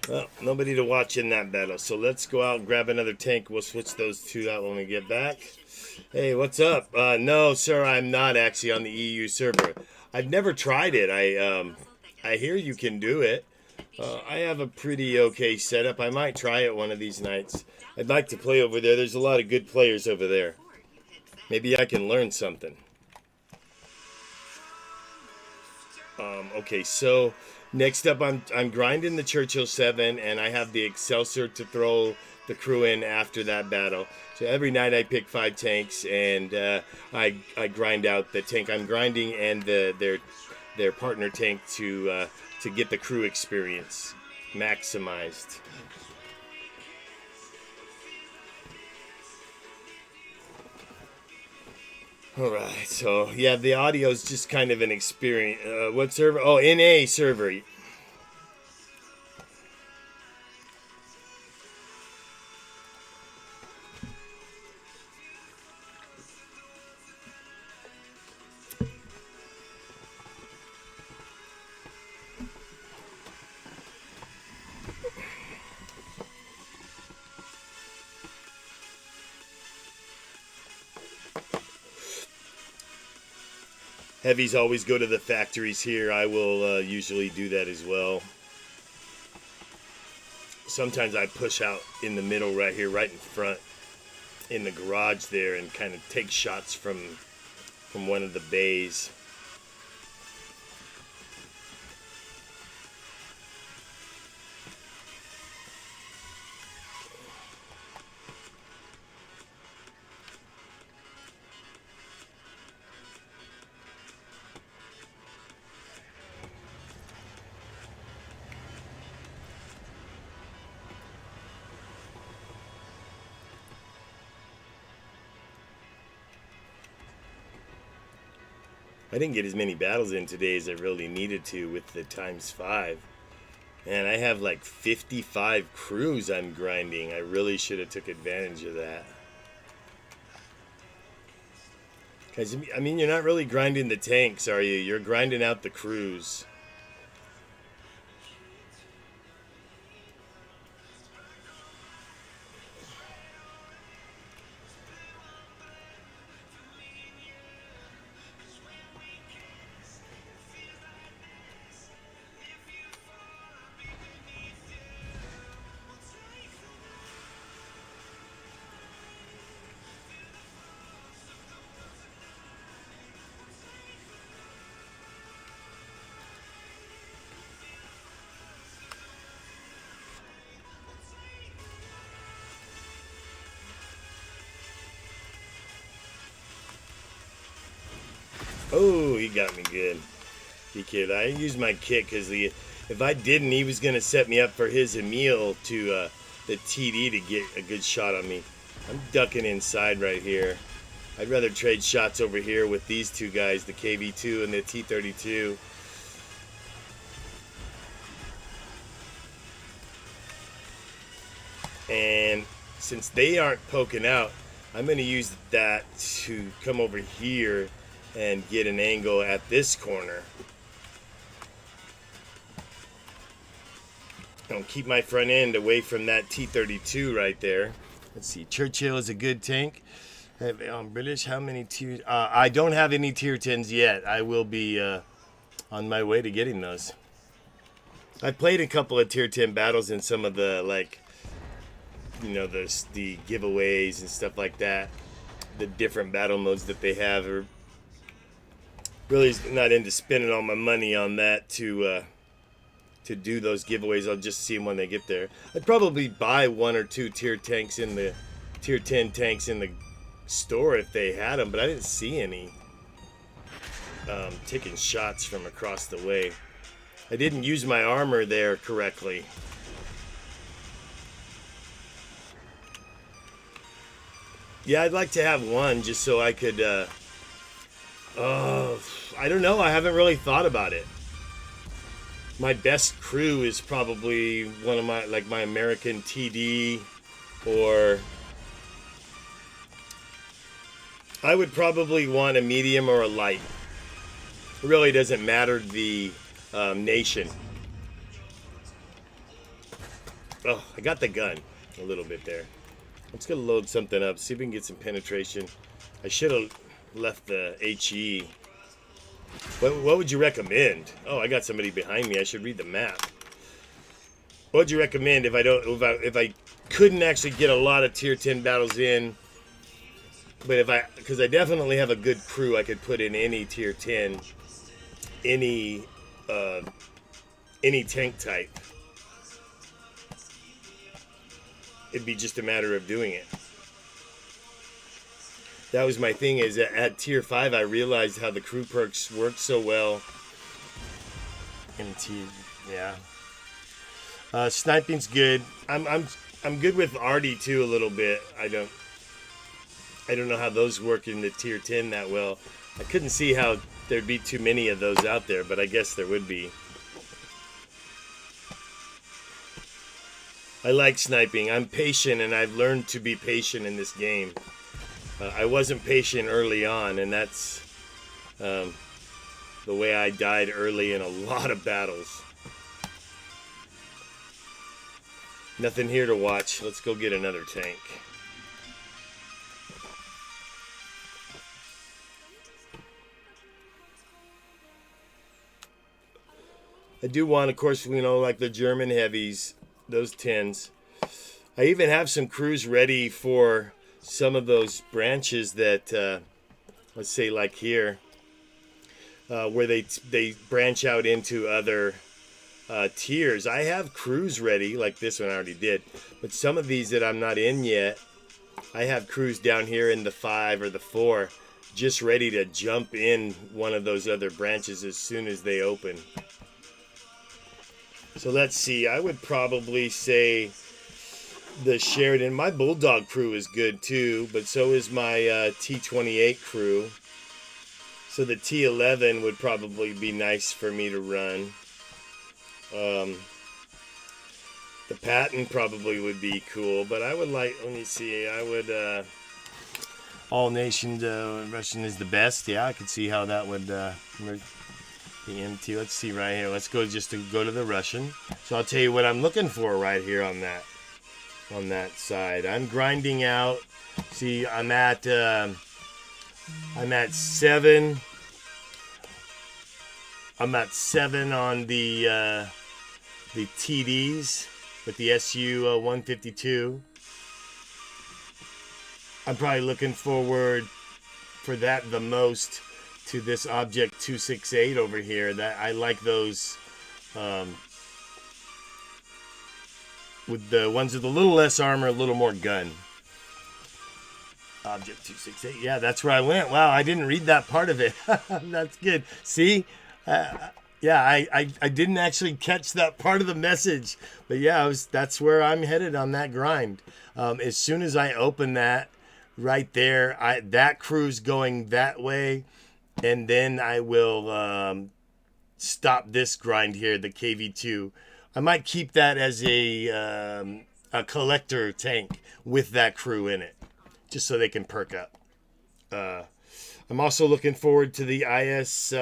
Well, nobody to watch in that battle, so let's go out and grab another tank. We'll switch those two out when we get back. Hey, what's up? No, sir, I'm not actually on the EU server. I've never tried it. I hear you can do it. I have a pretty okay setup. I might try it one of these nights. I'd like to play over there. There's a lot of good players over there. Maybe I can learn something. Okay, so next up, I'm grinding the Churchill 7, and I have the Excelsior to throw the crew in after that battle. So every night I pick 5 tanks, and I grind out the tank I'm grinding and their partner tank to get the crew experience maximized. Alright, so yeah, the audio is just kind of an experience. What server? Oh, NA server. Heavies always go to the factories here. I will usually do that as well. Sometimes I push out in the middle right here, right in front, in the garage there, and kind of take shots from one of the bays. I didn't get as many battles in today as I really needed to with the ×5. And I have like 55 crews I'm grinding. I really should have took advantage of that. Because, I mean, you're not really grinding the tanks, are you? You're grinding out the crews. Oh, he got me good. He kid. I used my kit because if I didn't, he was gonna set me up for his Emil to the TD to get a good shot on me. I'm ducking inside right here. I'd rather trade shots over here with these two guys, the KV2 and the T32. And since they aren't poking out, I'm going to use that to come over here and get an angle at this corner. I'll keep my front end away from that T32 right there. Let's see, Churchill is a good tank. British, how many tier? I don't have any tier 10s yet. I will be on my way to getting those. I've played a couple of tier 10 battles in some of the, like, you know, the giveaways and stuff like that. The different battle modes that they have are really not into spending all my money on that to do those giveaways. I'll just see them when they get there. I'd probably buy 1 or 2 tier 10 tanks in the store if they had them, but I didn't see any taking shots from across the way. I didn't use my armor there correctly. Yeah, I'd like to have one just so I could I don't know, I haven't really thought about it. My best crew is probably one of my American TD, or I would probably want a medium or a light. It really doesn't matter the nation. Oh, I got the gun a little bit there. Let's go load something up, see if we can get some penetration. I should have left the HE. What would you recommend? Oh, I got somebody behind me. I should read the map. What would you recommend if I couldn't actually get a lot of tier 10 battles in, but because I definitely have a good crew, I could put in any tier 10, any tank type. It'd be just a matter of doing it. That was my thing, is at tier 5 I realized how the crew perks worked so well. Yeah. Sniping's good. I'm good with Arty too a little bit. I don't know how those work in the tier 10 that well. I couldn't see how there'd be too many of those out there, but I guess there would be. I like sniping. I'm patient, and I've learned to be patient in this game. I wasn't patient early on, and that's the way I died early in a lot of battles. Nothing here to watch. Let's go get another tank. I do want, of course, you know, like the German heavies, those 10s. I even have some crews ready for some of those branches that, let's say like here, where they branch out into other tiers. I have crews ready, like this one I already did, but some of these that I'm not in yet, I have crews down here in the 5 or the 4 just ready to jump in one of those other branches as soon as they open. So let's see, I would probably say the Sheridan. My Bulldog crew is good too, but so is my T28 crew. So the T11 would probably be nice for me to run. The Patton probably would be cool, but I would like, let me see, all nations Russian is the best. Yeah, I could see how that would the MT. Let's see right here. Let's go just to go to the Russian. So I'll tell you what I'm looking for right here on that side. I'm grinding out. See, I'm at 7. I'm at 7 on the TDs with the SU 152. I'm probably looking forward for that the most to this Object 268 over here. That I like those with the ones with a little less armor, a little more gun. Object 268. Yeah, that's where I went. Wow, I didn't read that part of it. That's good. See? Yeah, I didn't actually catch that part of the message. But yeah, that's where I'm headed on that grind. As soon as I open that right there, that crew's going that way. And then I will stop this grind here, the KV2. I might keep that as a collector tank with that crew in it, just so they can perk up. I'm also looking forward to the IS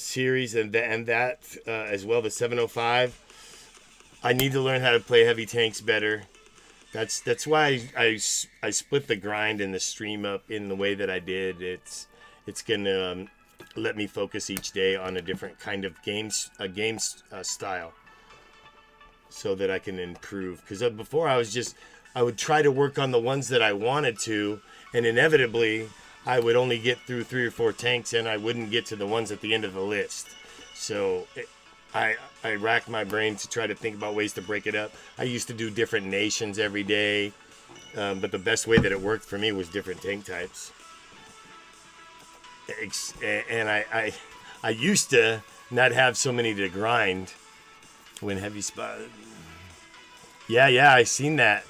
series and that as well, the 705. I need to learn how to play heavy tanks better. That's why I split the grind and the stream up in the way that I did. It's gonna let me focus each day on a different kind of game style, so that I can improve. Because before I would try to work on the ones that I wanted to, and inevitably I would only get through 3 or 4 tanks, and I wouldn't get to the ones at the end of the list. So I racked my brain to try to think about ways to break it up. I used to do different nations every day, but the best way that it worked for me was different tank types. And I used to not have so many to grind when heavy spot. Yeah, I seen that.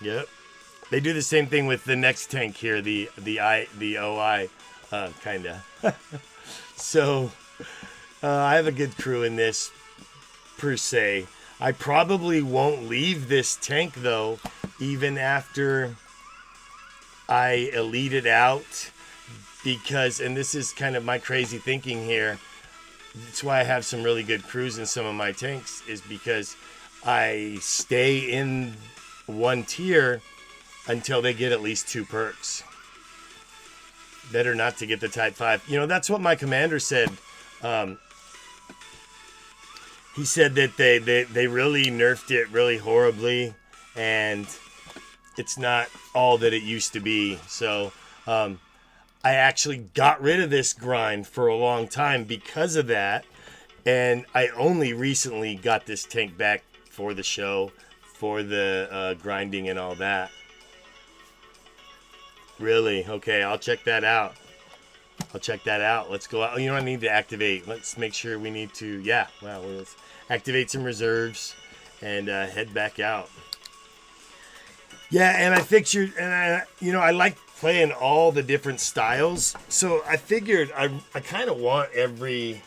Yep. They do the same thing with the next tank here, the OI, kinda. So I have a good crew in this, per se. I probably won't leave this tank though, even after I elite it out, because, and this is kind of my crazy thinking here, that's why I have some really good crews in some of my tanks, is because I stay in one tier until they get at least 2 perks. Better not to get the Type 5. You know, that's what my commander said. He said that they really nerfed it really horribly, and it's not all that it used to be. So I actually got rid of this grind for a long time because of that, and I only recently got this tank back for the show, for the grinding and all that. Really? Okay, I'll check that out. Let's go out. You know, I need to activate. Let's make sure we need to. Yeah, wow. Let's activate some reserves and head back out. Yeah, and I figured, and I like playing all the different styles. So I figured I kind of want every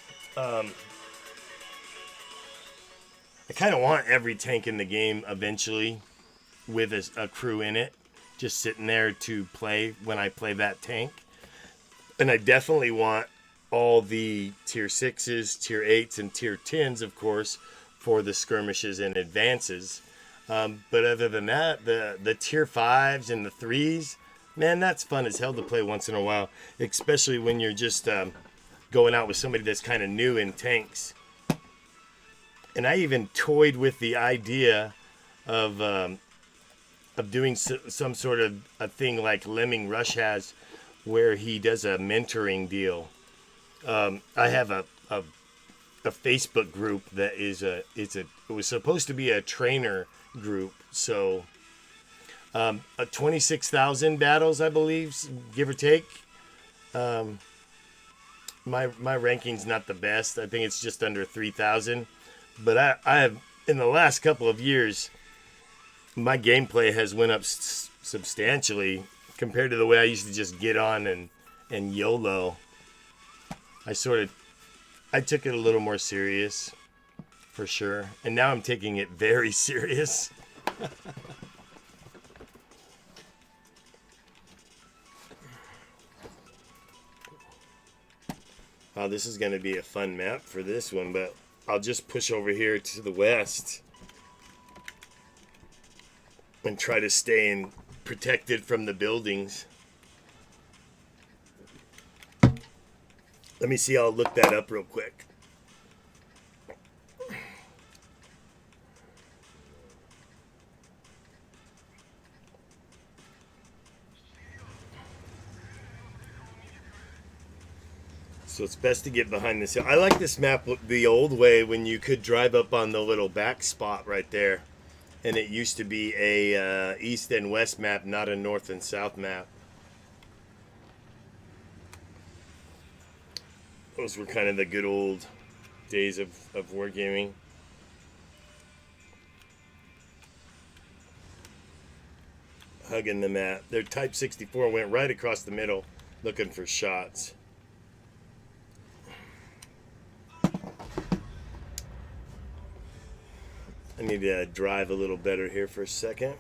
tank in the game eventually with a crew in it, just sitting there to play when I play that tank. And I definitely want all the tier 6s, tier 8s, and tier 10s, of course, for the skirmishes and advances. But other than that, the tier 5s and the 3s, man, that's fun as hell to play once in a while, especially when you're just going out with somebody that's kind of new in tanks. And I even toyed with the idea of doing some sort of a thing like Lemming Rush has, where he does a mentoring deal. I have a Facebook group that it was supposed to be a trainer group. So 26,000 battles, I believe, give or take. My ranking's not the best. I think it's just under 3,000. But I have, in the last couple of years, my gameplay has went up substantially compared to the way I used to just get on and YOLO. I took it a little more serious, for sure. And now I'm taking it very serious. Oh, this is going to be a fun map for this one, but I'll just push over here to the west and try to stay protected from the buildings. Let me see, I'll look that up real quick. So it's best to get behind this hill. I like this map the old way when you could drive up on the little back spot right there. And it used to be a east and west map, not a north and south map. Those were kind of the good old days of wargaming. Hugging the map. Their Type 64 went right across the middle looking for shots. I need to drive a little better here for a second.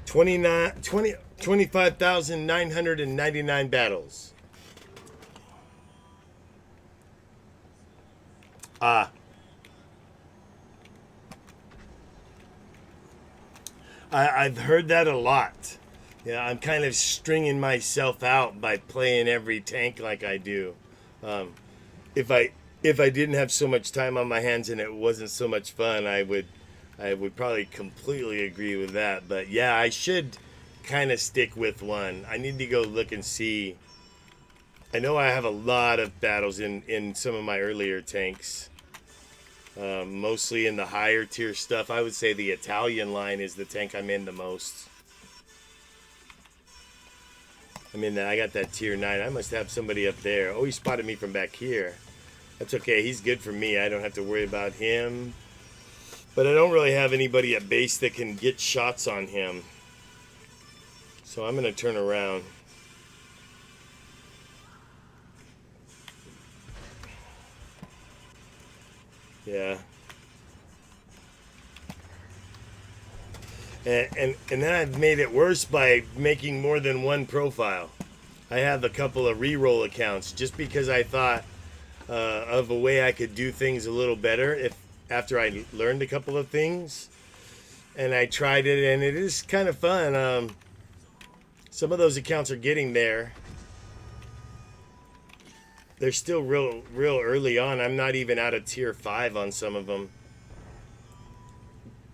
25,999 battles. I've heard that a lot. Yeah, I'm kind of stringing myself out by playing every tank like I do. If I didn't have so much time on my hands and it wasn't so much fun, I would probably completely agree with that. But yeah, I should kind of stick with one. I need to go look and see. I know I have a lot of battles in some of my earlier tanks. Mostly in the higher tier stuff. I would say the Italian line is the tank I'm in the most. I mean, I got that tier 9. I must have somebody up there. Oh, he spotted me from back here. That's okay. He's good for me. I don't have to worry about him. But I don't really have anybody at base that can get shots on him. So I'm going to turn around. Yeah. And then I've made it worse by making more than one profile. I have a couple of re-roll accounts just because I thought of a way I could do things a little better after I learned a couple of things. And I tried it, and it is kind of fun. Some of those accounts are getting there. They're still real early on. I'm not even out of tier 5 on some of them.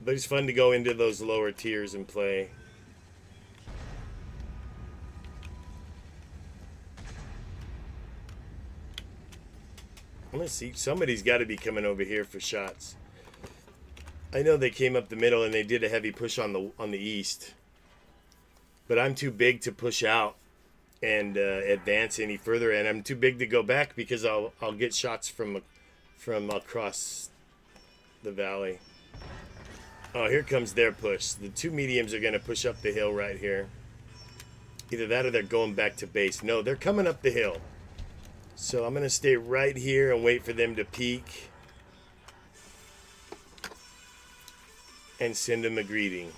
But it's fun to go into those lower tiers and play. I'm gonna see. Somebody's got to be coming over here for shots. I know they came up the middle and they did a heavy push on the east. But I'm too big to push out and advance any further, and I'm too big to go back because I'll get shots from across the valley. Oh, here comes their push. The two mediums are going to push up the hill right here. Either that or they're going back to base. No, they're coming up the hill. So I'm going to stay right here and wait for them to peek. And send them a greeting.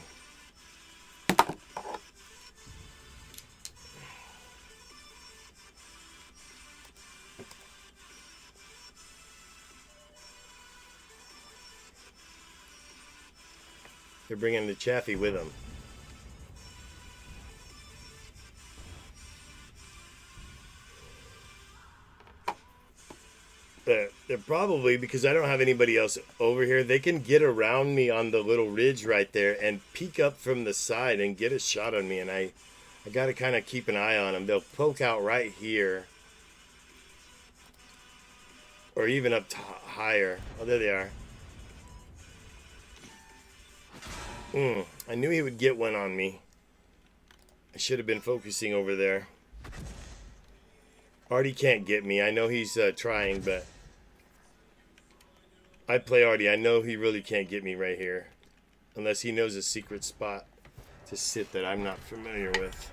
They're bringing the Chaffee with them. They're probably, because I don't have anybody else over here, they can get around me on the little ridge right there and peek up from the side and get a shot on me. And I got to kind of keep an eye on them. They'll poke out right here. Or even up higher. Oh, there they are. I knew he would get one on me. I should have been focusing over there. Artie can't get me. I know he's trying, but I play Artie. I know he really can't get me right here. Unless he knows a secret spot to sit that I'm not familiar with.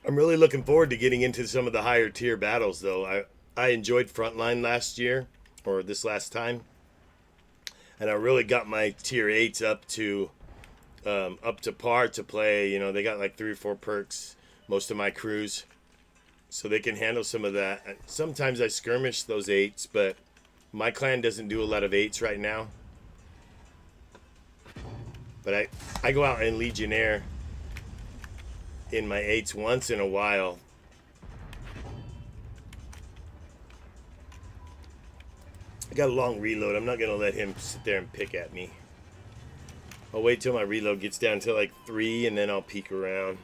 I'm really looking forward to getting into some of the higher tier battles, though. I enjoyed Frontline last year. Or this last time. and I really got my tier 8s up to par to play. You know, they got like 3 or 4 perks, most of my crews, so they can handle some of that. Sometimes I skirmish those 8s, but my clan doesn't do a lot of 8s right now. But I go out and Legionnaire in my 8s once in a while. I got a long reload. I'm not going to let him sit there and pick at me. I'll wait till my reload gets down to like 3, and then I'll peek around.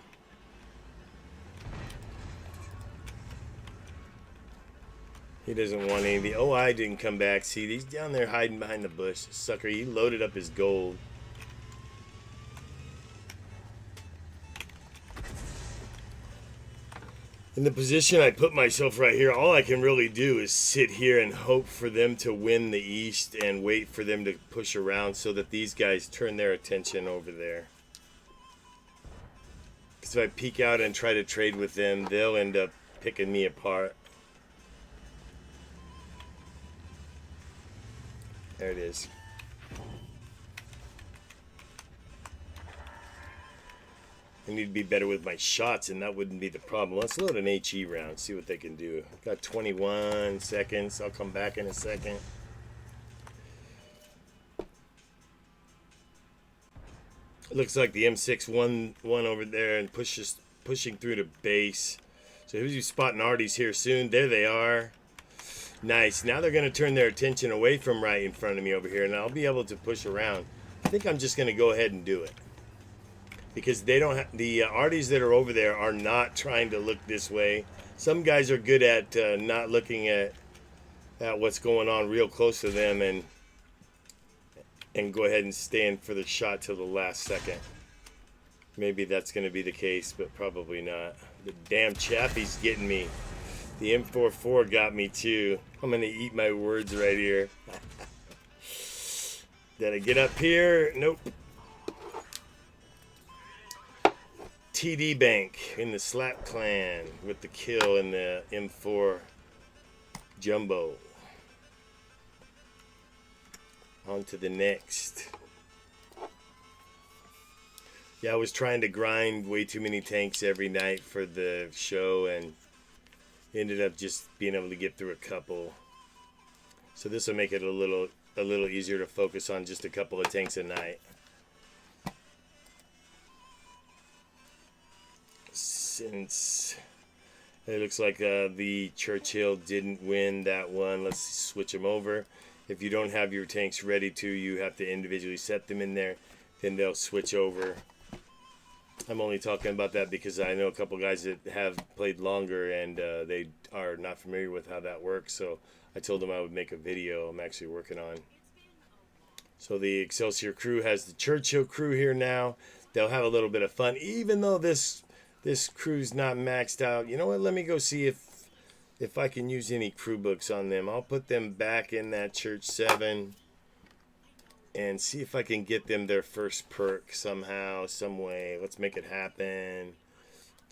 He doesn't want any of the... Oh, I didn't come back. See, he's down there hiding behind the bush. Sucker, he loaded up his gold. In the position I put myself right here, all I can really do is sit here and hope for them to win the East and wait for them to push around so that these guys turn their attention over there. Because if I peek out and try to trade with them, they'll end up picking me apart. There it is. I need to be better with my shots, and that wouldn't be the problem. Let's load an HE round, see what they can do. Got 21 seconds. I'll come back in a second. It looks like the M6 won over there and pushing through to base. So who's you spotting Arties here soon? There they are. Nice. Now they're going to turn their attention away from right in front of me over here, and I'll be able to push around. I think I'm just going to go ahead and do it. Because they don't have, the arties that are over there are not trying to look this way. Some guys are good at not looking at what's going on real close to them and go ahead and stand for the shot till the last second. Maybe that's going to be the case, but probably not. The damn Chappie's getting me. The M44 got me too. I'm going to eat my words right here. Did I get up here? Nope. TD Bank in the Slap Clan with the kill in the M4 Jumbo. On to the next. Yeah, I was trying to grind way too many tanks every night for the show and ended up just being able to get through a couple. So this will make it a little easier to focus on just a couple of tanks a night. Since it looks like the Churchill didn't win that one, let's switch them over. If you don't have your tanks ready to, you have to individually set them in there, then they'll switch over. I'm only talking about that because I know a couple guys that have played longer and they are not familiar with how that works, so I told them I would make a video I'm actually working on. So the Excelsior crew has the Churchill crew here now. They'll have a little bit of fun, even though this crew's not maxed out. You know what? Let me go see if I can use any crew books on them. I'll put them back in that Church 7 and see if I can get them their first perk somehow, some way. Let's make it happen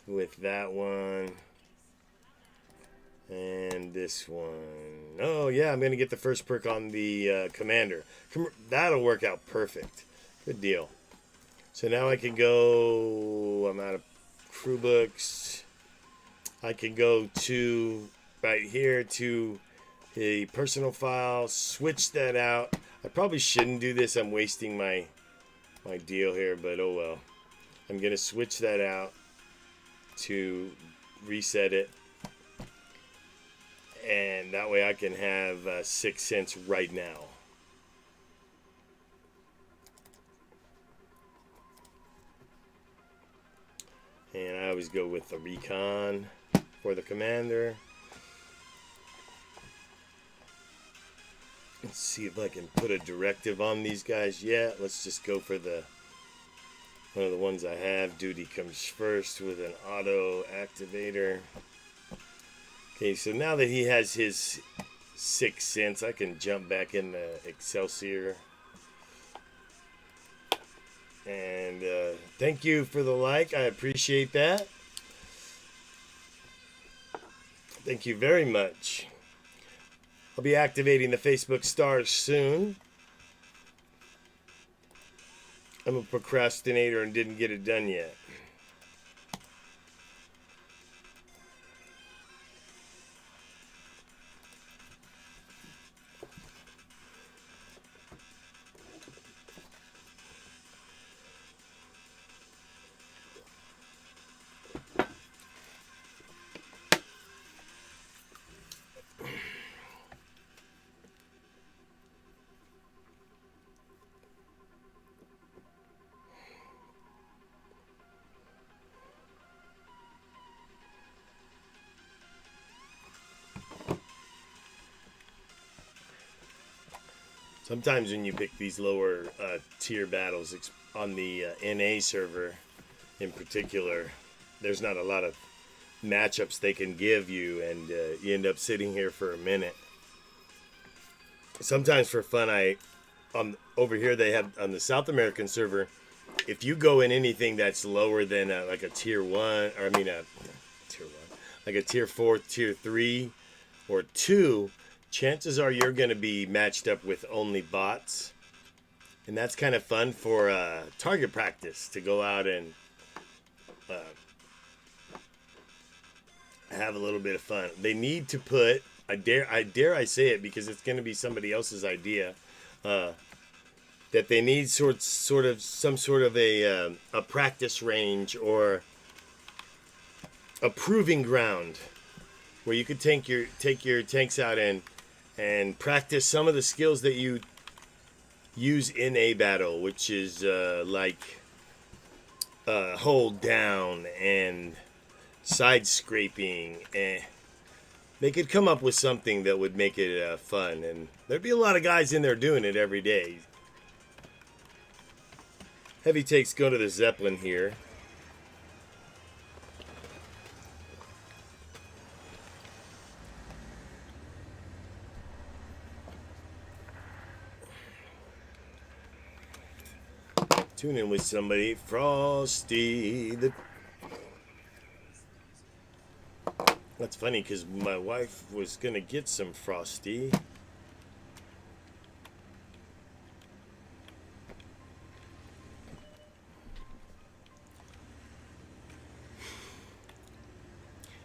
with that one and this one. Oh yeah, I'm gonna get the first perk on the Commander. That'll work out perfect. Good deal. So now I can go, I'm out of crew books. I can go to right here to a personal file, switch that out. I probably shouldn't do this. I'm wasting my deal here, but oh well. I'm gonna switch that out to reset it, and that way I can have 6 cents right now. And I always go with the recon for the Commander. Let's see if I can put a directive on these guys. Yeah, let's just go for one of the ones I have. Duty comes first with an auto activator. Okay, so now that he has his 6 cents, I can jump back in the Excelsior. And thank you for the like. I appreciate that. Thank you very much. I'll be activating the Facebook stars soon. I'm a procrastinator and didn't get it done yet. Sometimes when you pick these lower tier battles on the NA server in particular, there's not a lot of matchups they can give you, and you end up sitting here for a minute. Sometimes for fun, over here they have on the South American server, if you go in anything that's lower than like a tier 1, or I mean a tier 1, like a tier 4, tier 3, or 2, chances are you're going to be matched up with only bots. And that's kind of fun for target practice, to go out and have a little bit of fun. They need to put, I dare say it because it's going to be somebody else's idea, that they need some sort of a practice range or a proving ground where you could take your tanks out and practice some of the skills that you use in a battle, which is like hold down and side scraping. They could come up with something that would make it fun, and there'd be a lot of guys in there doing it every day. Heavy takes go to the Zeppelin here. Tune in with somebody. Frosty. That's funny because my wife was going to get some Frosty.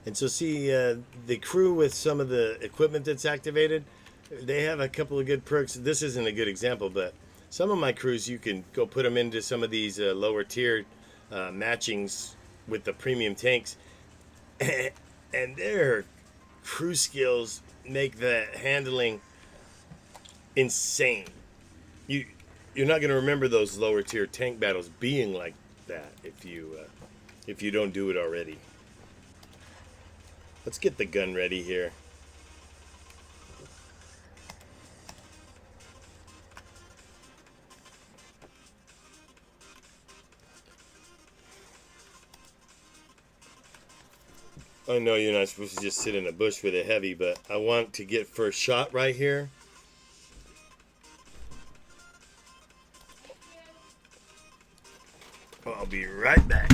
And so see, the crew with some of the equipment that's activated, they have a couple of good perks. This isn't a good example, but some of my crews, you can go put them into some of these lower tier matchings with the premium tanks, and their crew skills make the handling insane. You're not going to remember those lower tier tank battles being like that if you don't do it already. Let's get the gun ready here. I know you're not supposed to just sit in a bush with a heavy, but I want to get first shot right here. I'll be right back.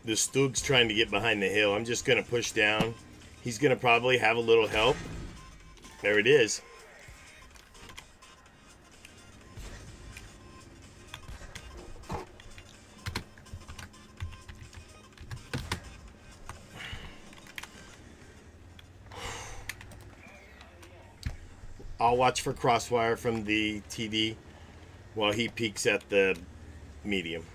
The Stug's trying to get behind the hill. I'm just going to push down. He's going to probably have a little help. There it is. I'll watch for crosswire from the TD while he peeks at the medium.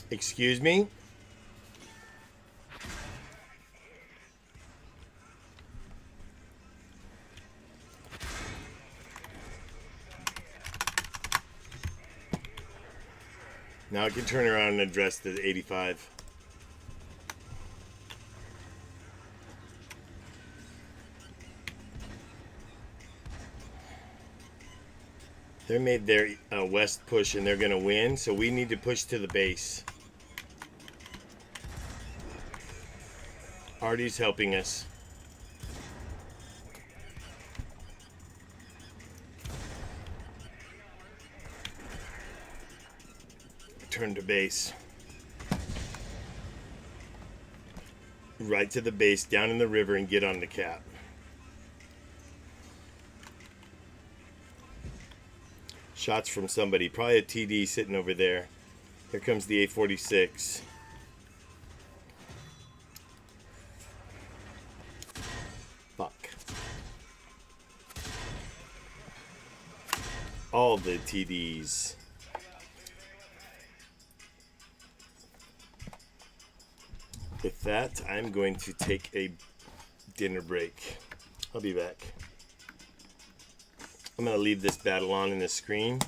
Excuse me? Now I can turn around and address the 85. They made their west push and they're going to win, so we need to push to the base. Artie's helping us. Turn to base. Right to the base, down in the river, and get on the cap. Shots from somebody. Probably a TD sitting over there. Here comes the A46. Fuck. All the TDs. With that, I'm going to take a dinner break. I'll be back. I'm going to leave this battle on in the screen.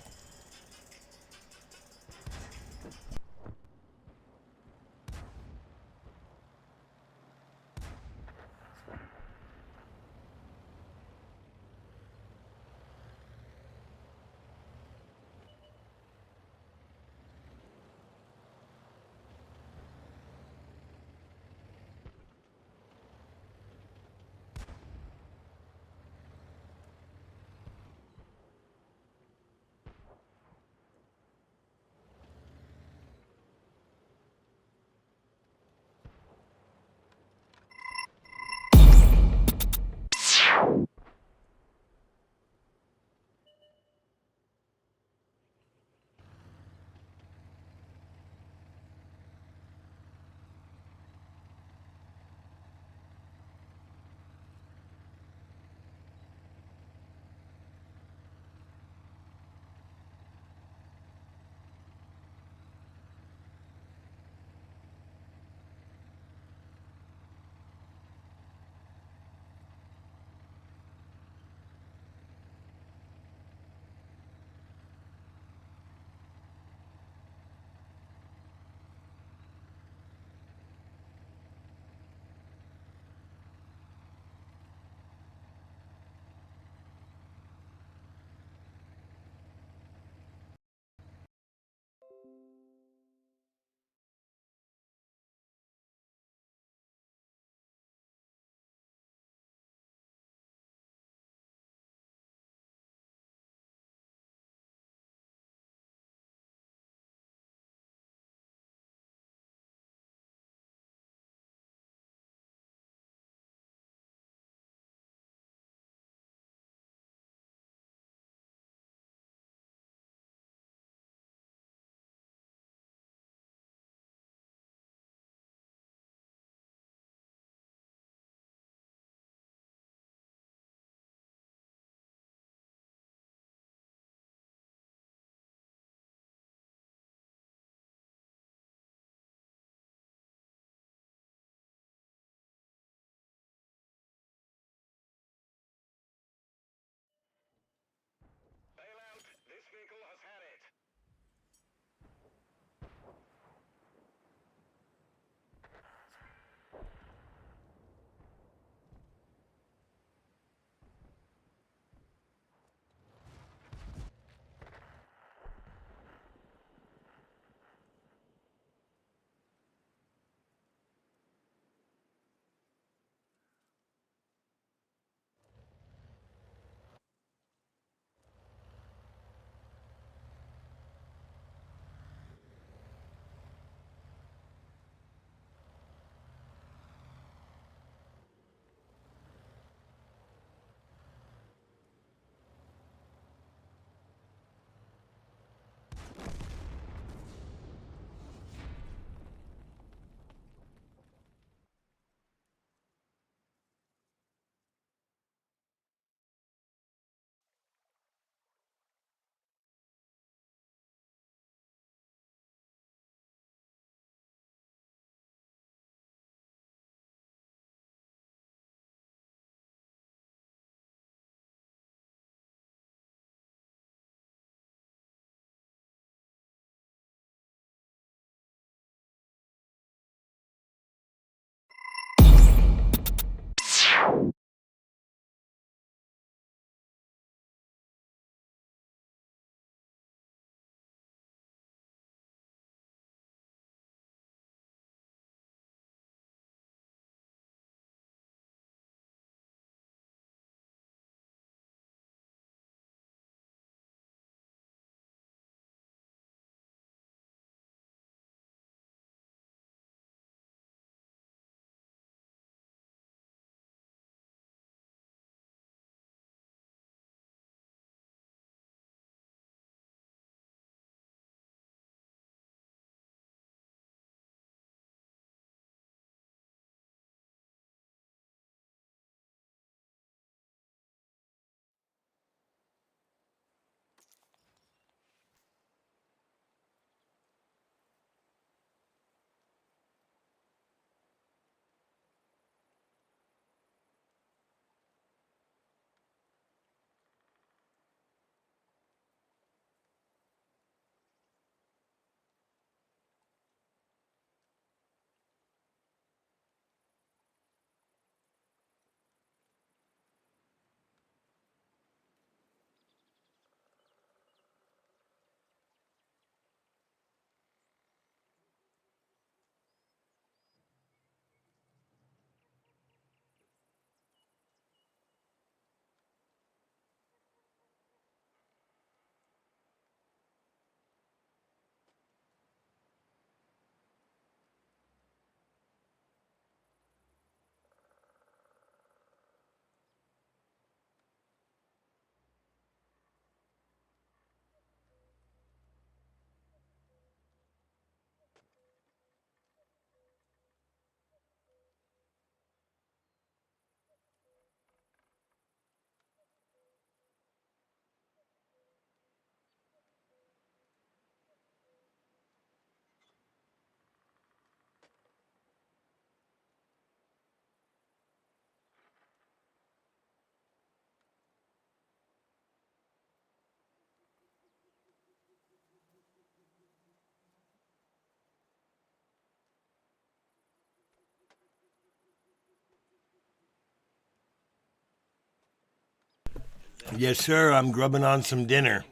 Yes, sir. I'm grubbing on some dinner.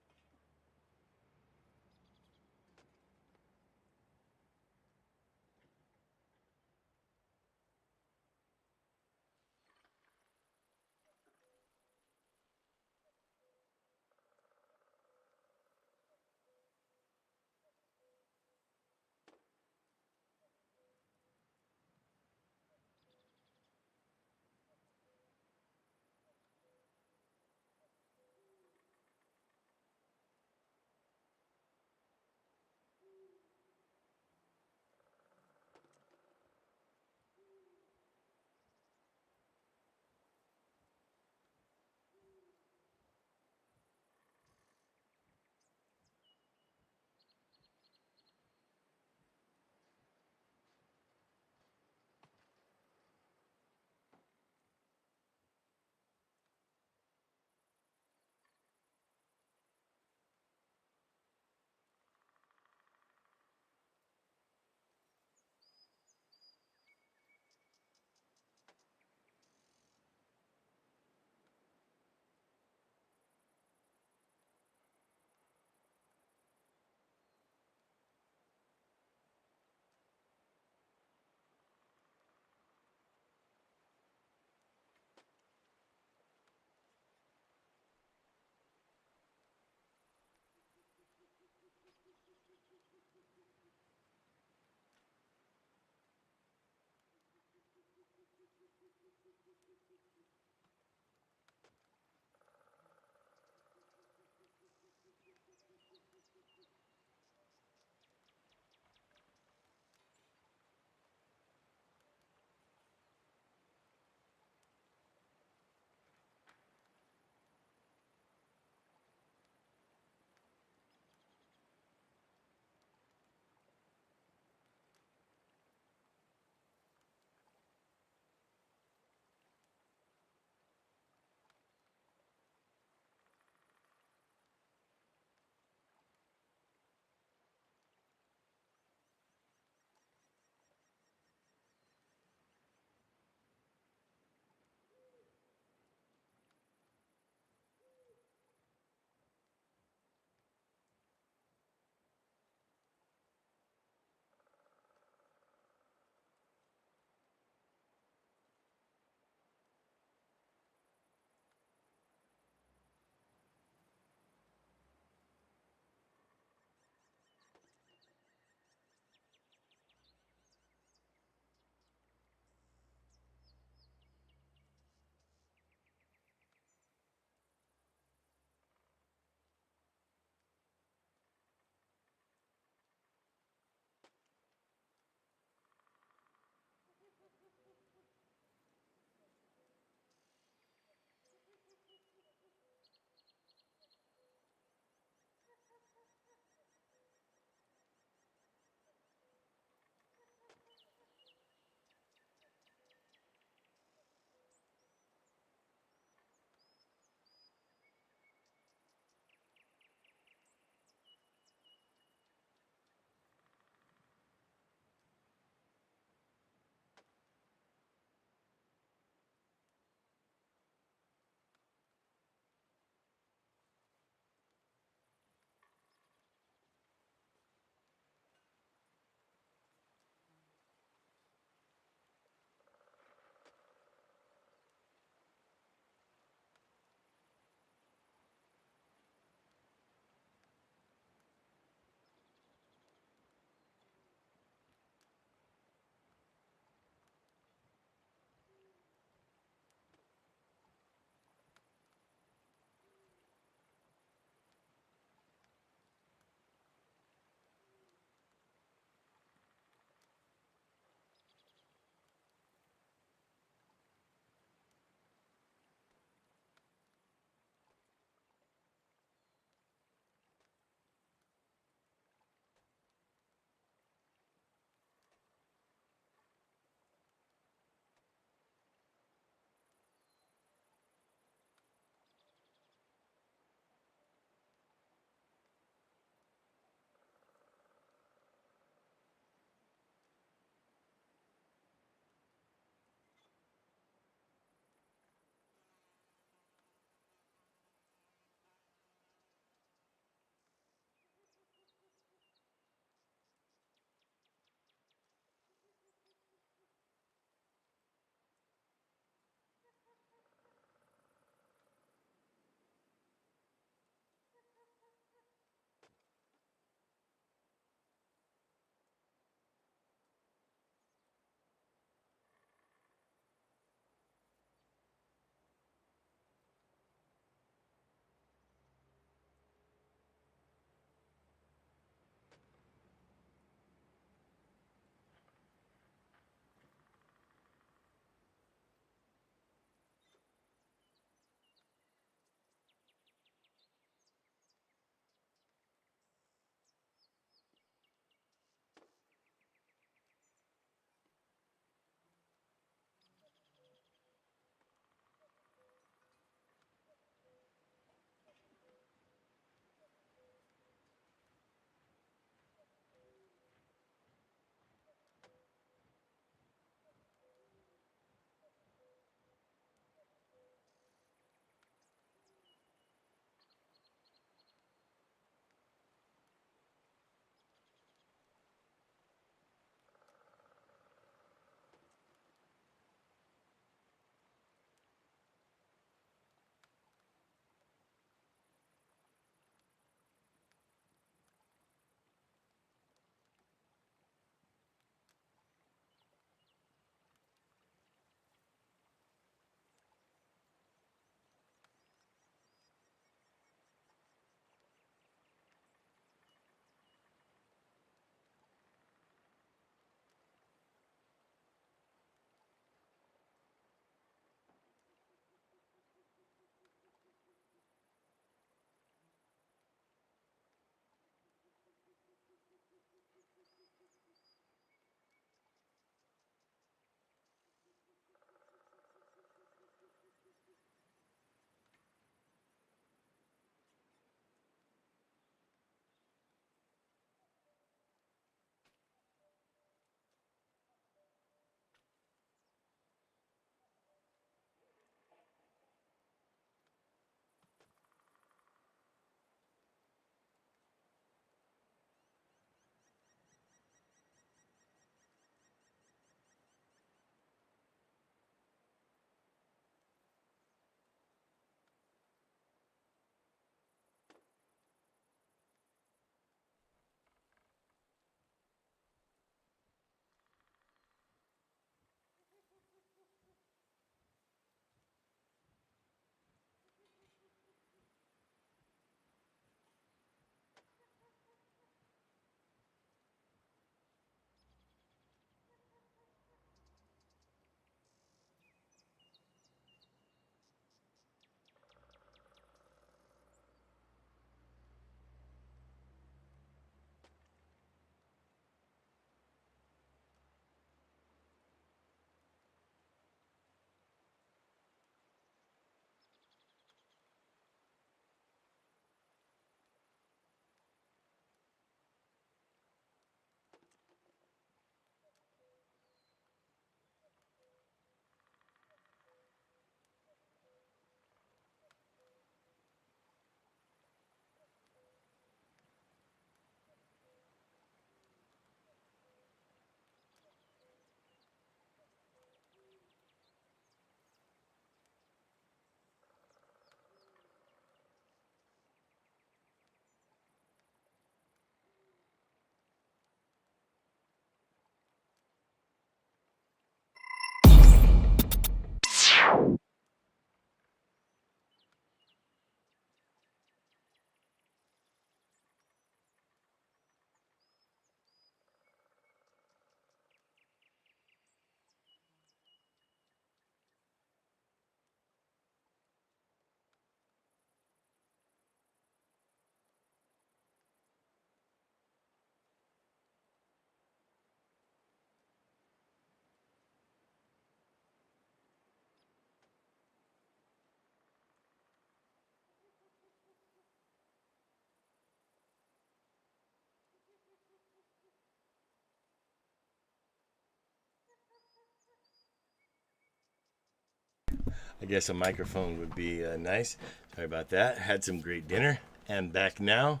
I guess a microphone would be nice. Sorry about that. Had some great dinner. And back now.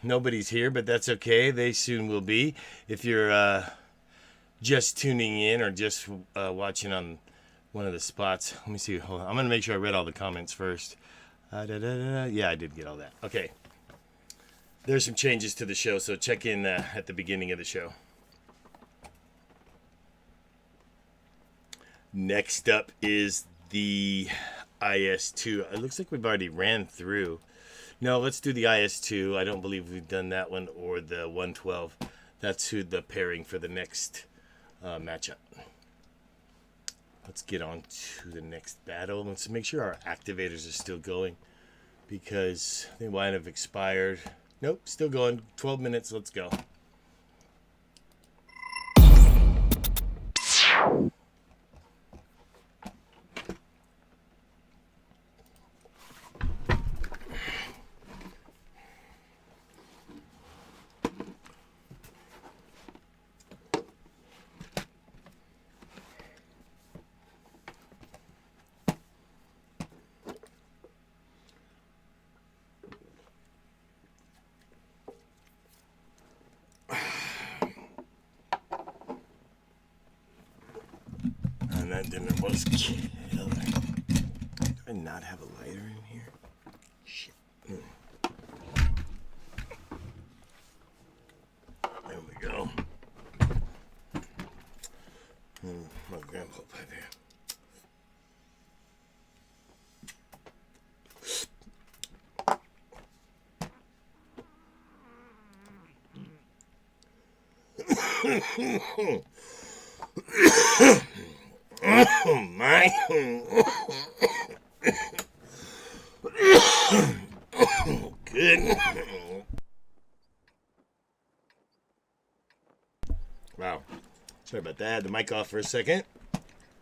Nobody's here, but that's okay. They soon will be. If you're just tuning in or just watching on one of the spots. Let me see. Hold on. I'm going to make sure I read all the comments first. Yeah, I did get all that. Okay. There's some changes to the show, so check in at the beginning of the show. Next up is the IS2. It looks like we've already ran through. No, let's do the IS2. I don't believe we've done that one or the 112. That's who the pairing for the next matchup. Let's get on to the next battle. Let's make sure our activators are still going because they might have expired. Nope, still going. 12 minutes. Let's go. That dinner was killer. Do I not have a lighter in here? Shit. There we go. My grandpa pie there. Oh my. Good. Wow. Sorry about that. I had the mic off for a second.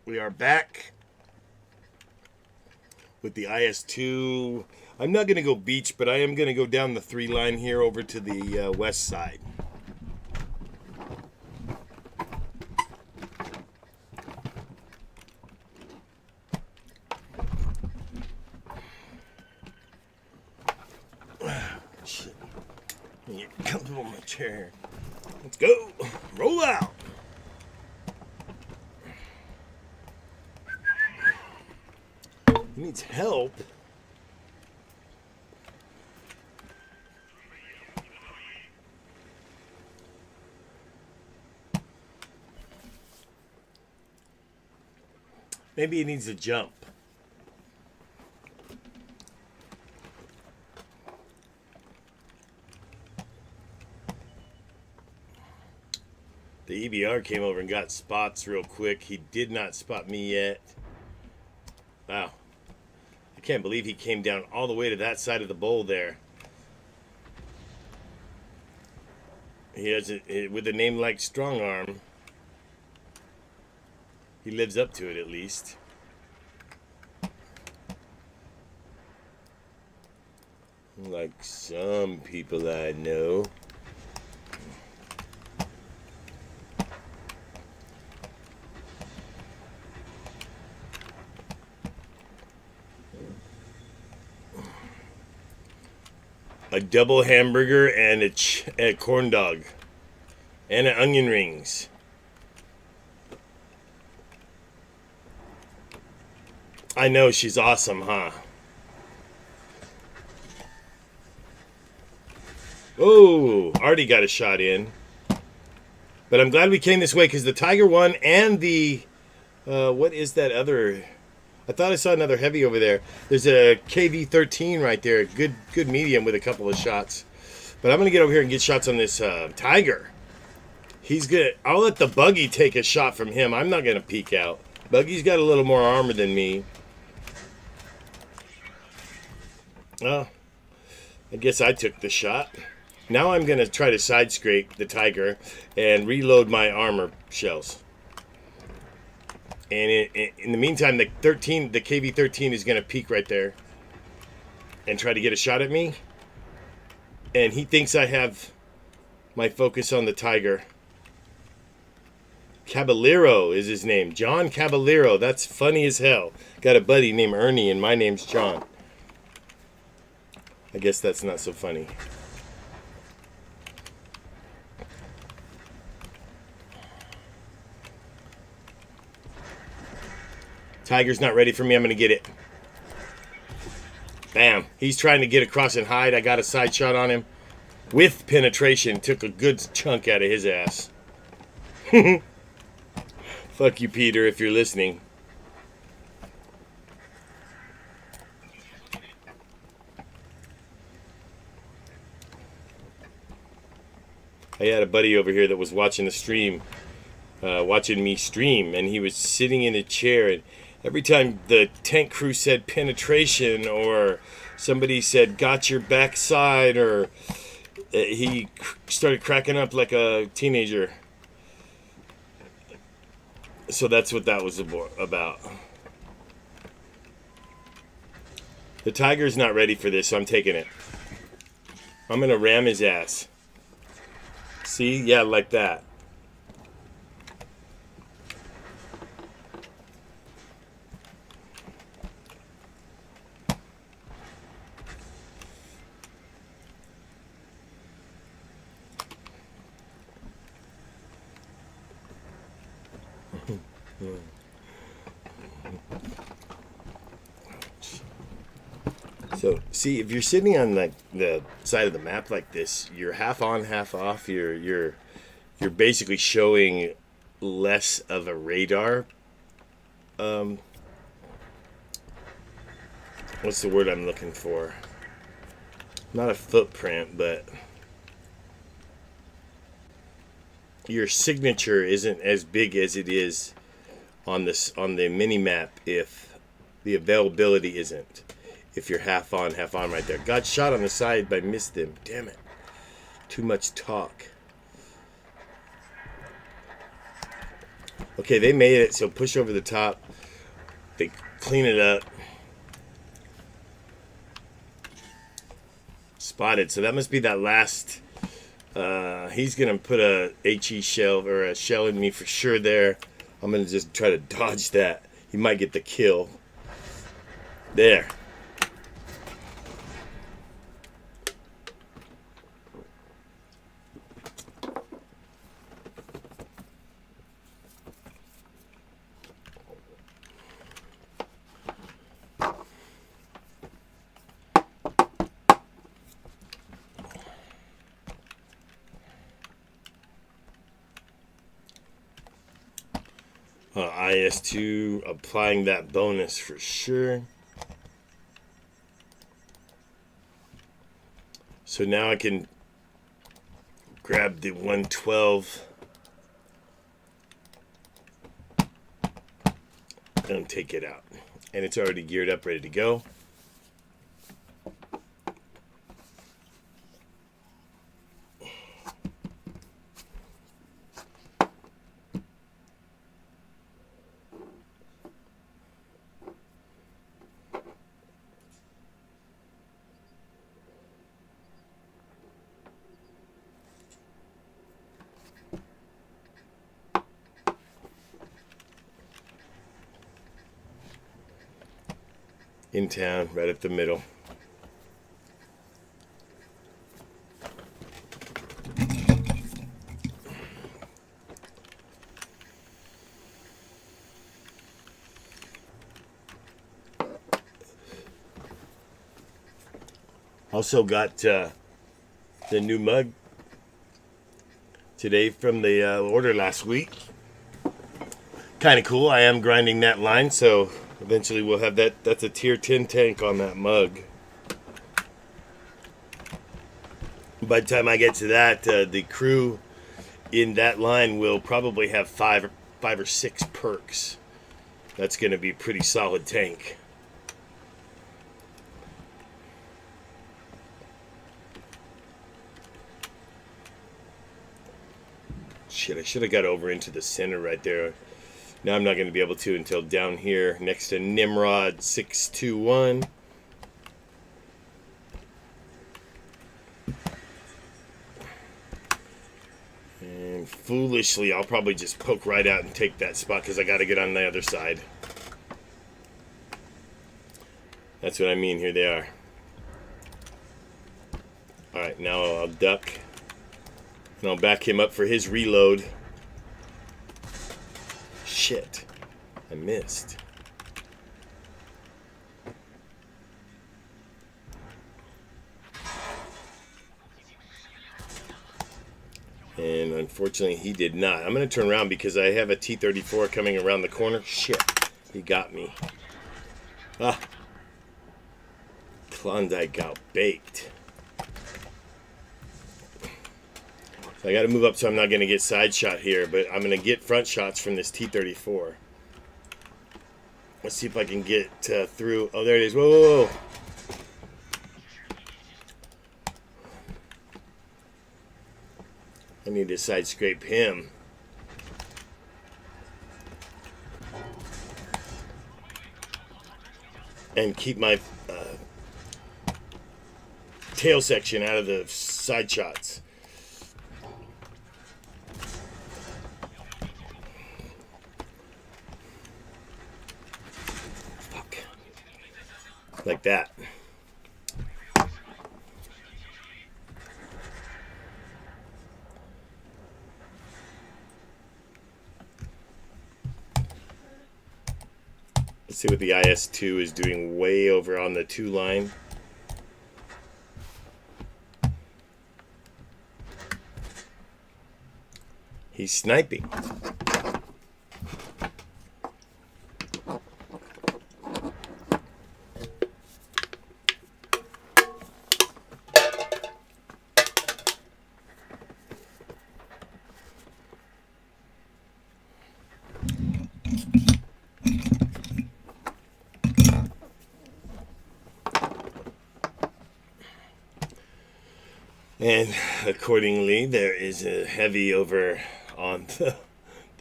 We are back with the IS2. I'm not going to go beach, but I am going to go down the 3 line here over to the west side. Get comfortable in my chair. Let's go. Roll out. He needs help. Maybe he needs a jump. The EBR came over and got spots real quick. He did not spot me yet. Wow. I can't believe he came down all the way to that side of the bowl there. He has it with a name like Strong Arm. He lives up to it at least. Like some people I know. A double hamburger and a corn dog. And an onion rings. I know, she's awesome, huh? Oh, already got a shot in. But I'm glad we came this way because the Tiger won and the... what is that other... I thought I saw another heavy over there. There's a KV-13 right there. Good medium with a couple of shots. But I'm going to get over here and get shots on this Tiger. He's good. I'll let the Buggy take a shot from him. I'm not going to peek out. Buggy's got a little more armor than me. Oh, I guess I took the shot. Now I'm going to try to side scrape the Tiger and reload my armor shells. And in the meantime, the KV-13 is going to peek right there and try to get a shot at me. And he thinks I have my focus on the Tiger. Caballero is his name. John Caballero. That's funny as hell. Got a buddy named Ernie, and my name's John. I guess that's not so funny. Tiger's not ready for me. I'm going to get it. Bam. He's trying to get across and hide. I got a side shot on him. With penetration. Took a good chunk out of his ass. Fuck you, Peter, if you're listening. I had a buddy over here that was watching the stream, watching me stream, and he was sitting in a chair, and every time the tank crew said penetration or somebody said got your backside, or he started cracking up like a teenager. So that's what that was about. The Tiger's not ready for this, so I'm taking it. I'm going to ram his ass. See? Yeah, like that. So, see, if you're sitting on like the side of the map like this, you're half on, half off. You're basically showing less of a radar. What's the word I'm looking for? Not a footprint, but your signature isn't as big as it is on the mini map if the availability isn't. If you're half on right there. Got shot on the side, but I missed him. Damn it. Too much talk. Okay, they made it, so push over the top. They clean it up. Spotted. So that must be that last. He's going to put a HE shell or a shell in me for sure there. I'm going to just try to dodge that. He might get the kill. There. IS2 applying that bonus for sure. So now I can grab the 112 and take it out. And it's already geared up, ready to go. In town, right up the middle. Also got the new mug today from the order last week. Kind of cool. I am grinding that line, so eventually we'll have that. That's a tier 10 tank on that mug. By the time I get to that, the crew in that line will probably have five or six perks. That's going to be a pretty solid tank. Shit, I should have got over into the center right there. Now I'm not going to be able to until down here next to Nimrod 621. And foolishly, I'll probably just poke right out and take that spot because I got to get on the other side. That's what I mean. Here they are. Alright, now I'll duck. And I'll back him up for his reload. Shit. I missed. And unfortunately, he did not. I'm going to turn around because I have a T-34 coming around the corner. Shit. He got me. Ah. Klondike got baked. So I got to move up so I'm not going to get side shot here, but I'm going to get front shots from this T-34. Let's see if I can get through. Oh, there it is. Whoa, whoa, whoa. I need to side scrape him. And keep my tail section out of the side shots. Fuck. Like that. Let's see what the IS-2 is doing way over on the 2 line. He's sniping. And accordingly, there is a heavy over on the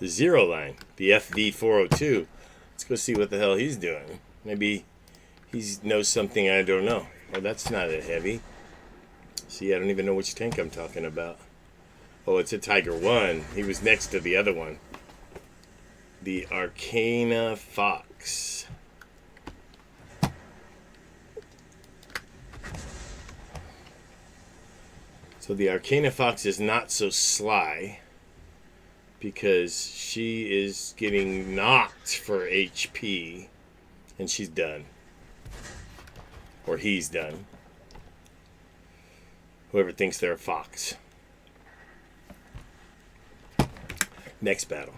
0 line, the FV402. Let's go see what the hell he's doing. Maybe he knows something I don't know. Oh, that's not a heavy. See, I don't even know which tank I'm talking about. Oh, it's a Tiger 1. He was next to the other one. The Arcana Fox. So the Arcana Fox is not so sly because she is getting knocked for HP and she's done. Or he's done. Whoever thinks they're a fox. Next battle.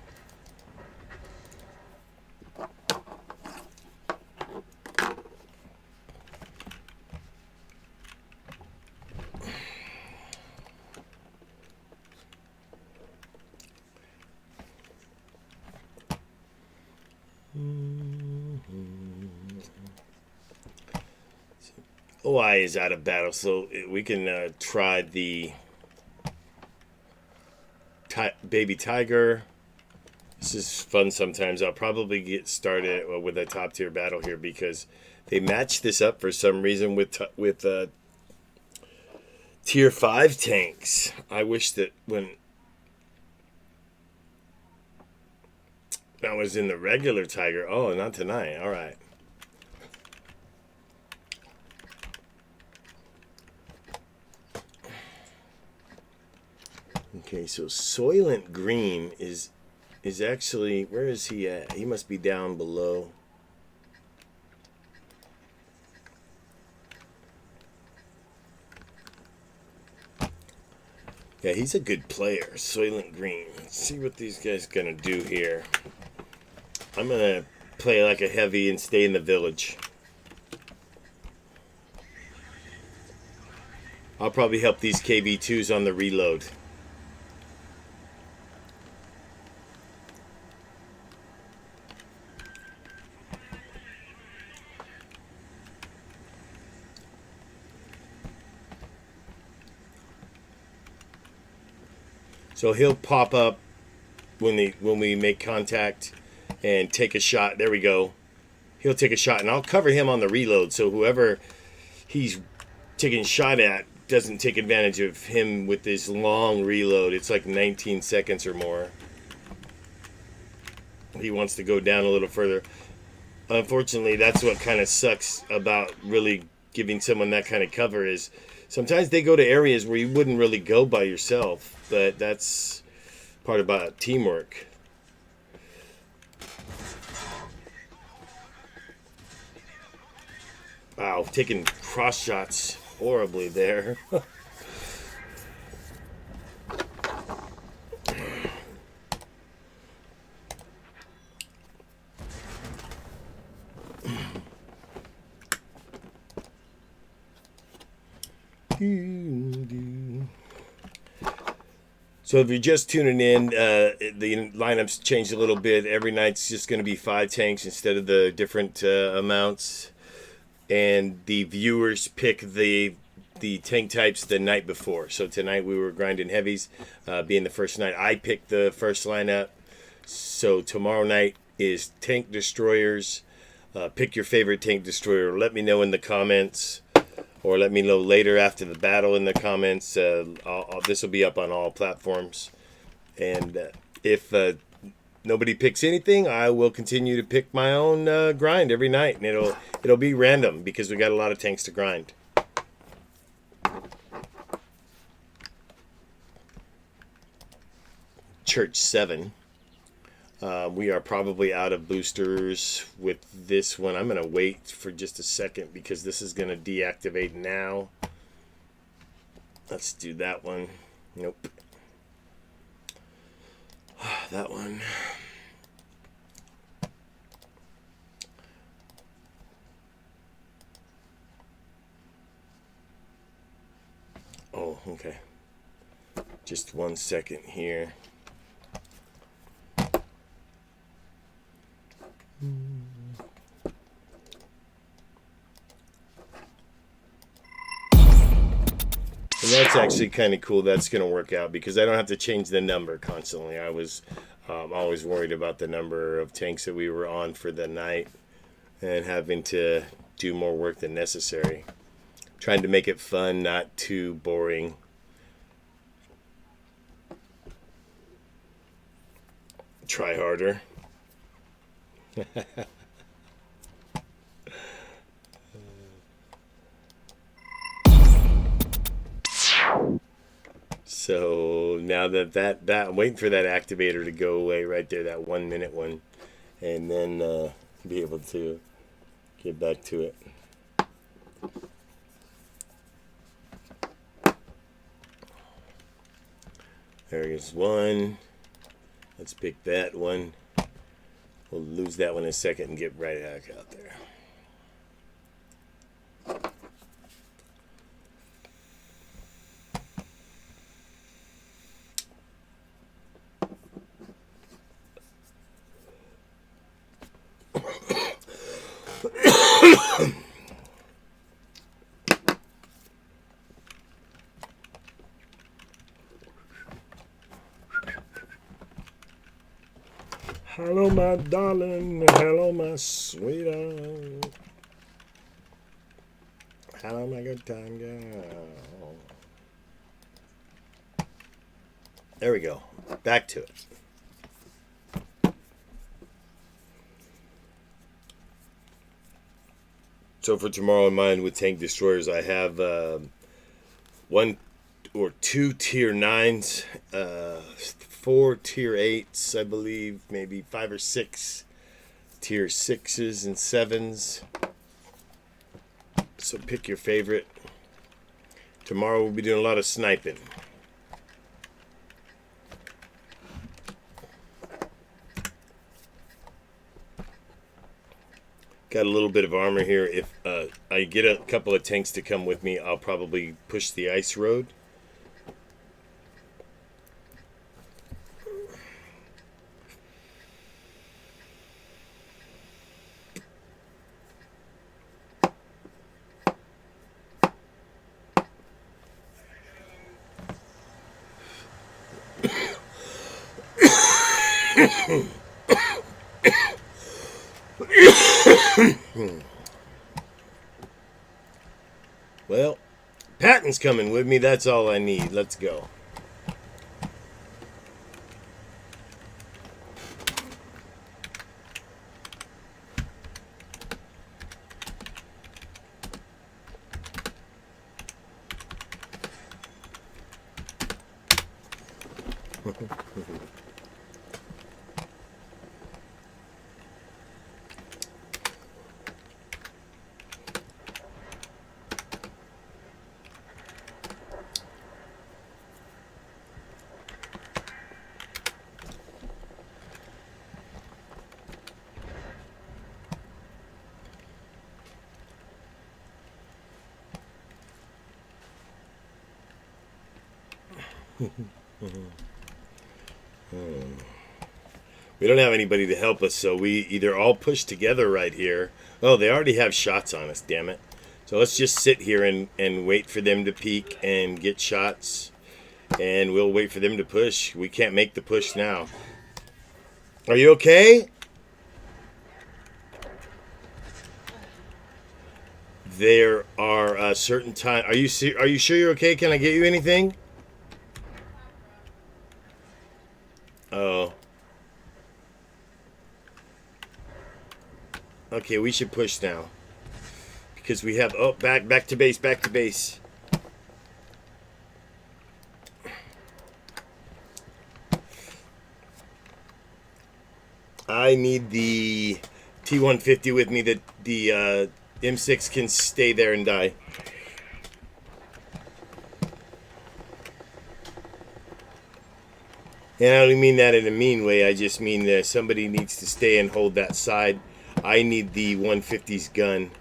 OI is out of battle, so we can try the Baby Tiger. This is fun sometimes. I'll probably get started with a top tier battle here because they matched this up for some reason with tier 5 tanks. I wish that when I was in the regular Tiger. Oh, not tonight. All right. Okay, so Soylent Green is actually, where is he at? He must be down below. Yeah, he's a good player, Soylent Green. Let's see what these guys gonna do here. I'm gonna play like a heavy and stay in the village. I'll probably help these KV2s on the reload. So he'll pop up when we make contact and take a shot. There we go. He'll take a shot, and I'll cover him on the reload. So whoever he's taking a shot at doesn't take advantage of him with this long reload. It's like 19 seconds or more. He wants to go down a little further. Unfortunately, that's what kind of sucks about really giving someone that kind of cover is sometimes they go to areas where you wouldn't really go by yourself, but that's part about teamwork. Wow, taking cross shots horribly there. So if you're just tuning in, the lineups changed a little bit. Every night's just going to be 5 tanks instead of the different amounts. And the viewers pick the tank types the night before. So tonight we were grinding heavies, being the first night. I picked the first lineup. So tomorrow night is tank destroyers. Pick your favorite tank destroyer. Let me know in the comments. Or let me know later after the battle in the comments. This will be up on all platforms. And if nobody picks anything, I will continue to pick my own grind every night. And it'll be random because we got a lot of tanks to grind. Church 7. We are probably out of boosters with this one. I'm going to wait for just a second because this is going to deactivate now. Let's do that one. Nope. That one. Oh, okay. Just 1 second here. And that's actually kind of cool. That's going to work out because I don't have to change the number constantly. I was always worried about the number of tanks that we were on for the night and having to do more work than necessary. Trying to make it fun, not too boring. Try harder. So now that I'm waiting for that activator to go away right there, that 1 minute one, and then be able to get back to it. There is one. Let's pick that one. We'll lose that one in a second and get right back out there. Hello, my darling. Hello, my sweetheart. Hello, my good time girl. There we go. Back to it. So for tomorrow in mind with tank destroyers, I have 1 or 2 tier 9s, 4 tier 8s, I believe, maybe 5 or 6 tier 6s and 7s. So pick your favorite. Tomorrow we'll be doing a lot of sniping. Got a little bit of armor here. If I get a couple of tanks to come with me, I'll probably push the ice road. Well, Patton's coming with me. That's all I need. Let's go. We don't have anybody to help us, so we either all push together right here. Oh, they already have shots on us, damn it. So let's just sit here and wait for them to peek and get shots. And we'll wait for them to push. We can't make the push now. Are you okay? There are a certain time. Are you sure you're okay? Can I get you anything? Oh. Okay, we should push now. Because we have... Oh, back to base, back to base. I need the T-150 with me. That the M6 can stay there and die. And I don't mean that in a mean way. I just mean that somebody needs to stay and hold that side. I need the 150's gun.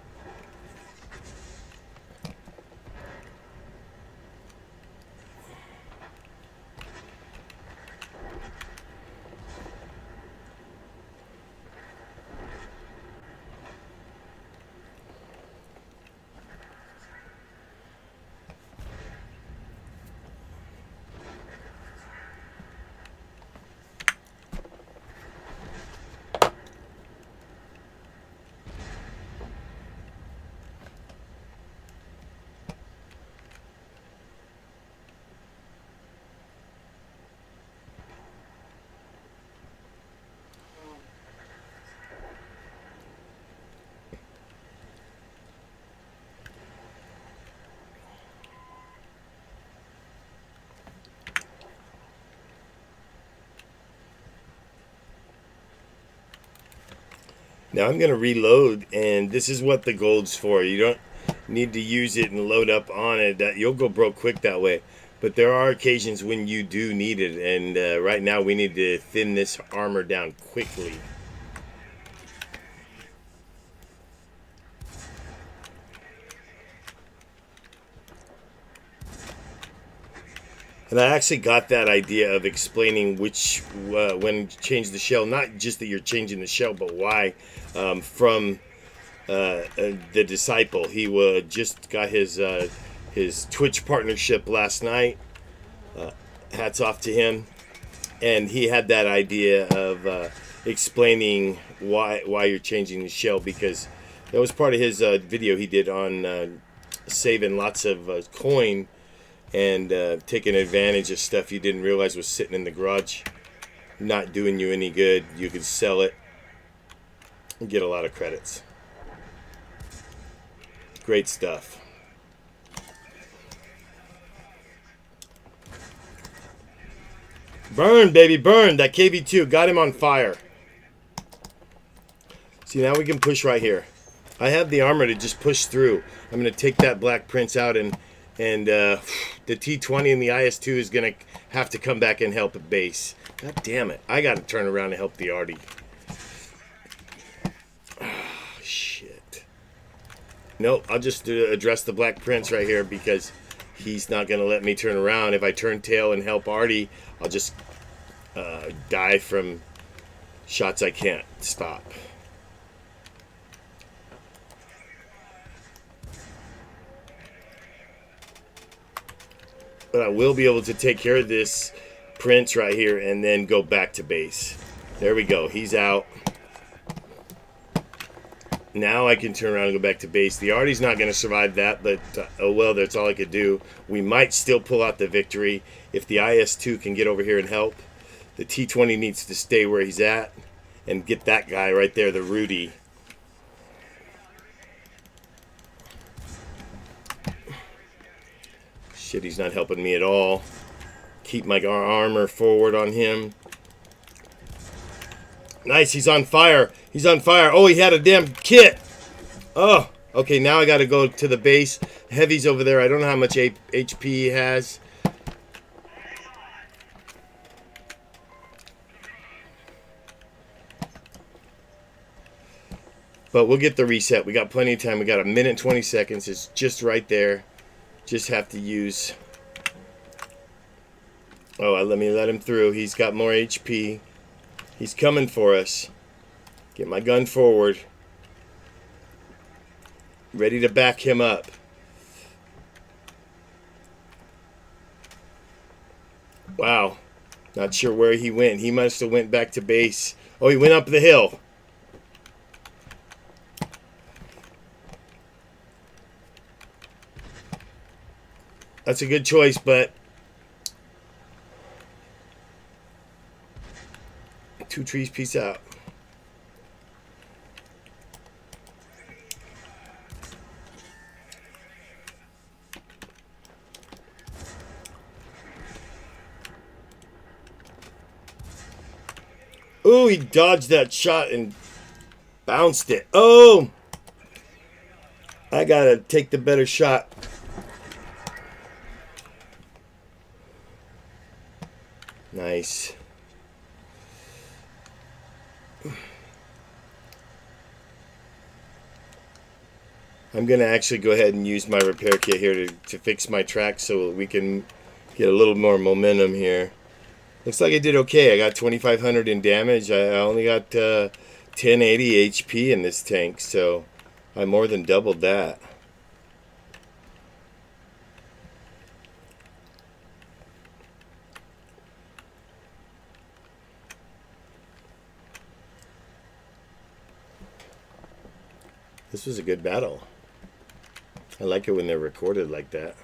Now I'm going to reload, and this is what the gold's for. You don't need to use it and load up on it. You'll go broke quick that way. But there are occasions when you do need it, and right now we need to thin this armor down quickly. And I actually got that idea of explaining which, when change the shell, not just that you're changing the shell, but why, from the Disciple. He just got his Twitch partnership last night. Hats off to him. And he had that idea of explaining why you're changing the shell, because that was part of his video he did on saving lots of coin and taking advantage of stuff you didn't realize was sitting in the garage, not doing you any good. You could sell it and get a lot of credits. Great stuff. Burn, baby, burn. That KV2 got him on fire. See, now we can push right here. I have the armor to just push through. I'm going to take that Black Prince out, and the T-20 and the IS-2 is going to have to come back and help at base. God damn it. I got to turn around and help the Artie. Oh, shit. Nope, I'll just address the Black Prince right here, because he's not going to let me turn around. If I turn tail and help Artie, I'll just die from shots I can't stop. But I will be able to take care of this Prince right here and then go back to base. There we go. He's out. Now I can turn around and go back to base. The Artie's not going to survive that, but oh well, that's all I could do. We might still pull out the victory if the IS-2 can get over here and help. The T-20 needs to stay where he's at and get that guy right there, the Rudy. Shit, he's not helping me at all. Keep my armor forward on him. Nice, he's on fire. He's on fire. Oh, he had a damn kit. Oh, okay, now I got to go to the base. Heavy's over there. I don't know how much HP he has. But we'll get the reset. We got plenty of time. We got 1 minute 20 seconds. It's just right there. Just have to use... Oh, let me let him through. He's got more HP. He's coming for us. Get my gun forward. Ready to back him up. Wow. Not sure where he went. He must have went back to base. Oh, he went up the hill. That's a good choice, but... Two trees, peace out. Ooh, he dodged that shot and bounced it. Oh! I gotta take the better shot. Nice. I'm going to actually go ahead and use my repair kit here to fix my track so we can get a little more momentum here. Looks like I did okay. I got 2,500 in damage. I only got 1080 HP in this tank, so I more than doubled that. This was a good battle. I like it when they're recorded like that.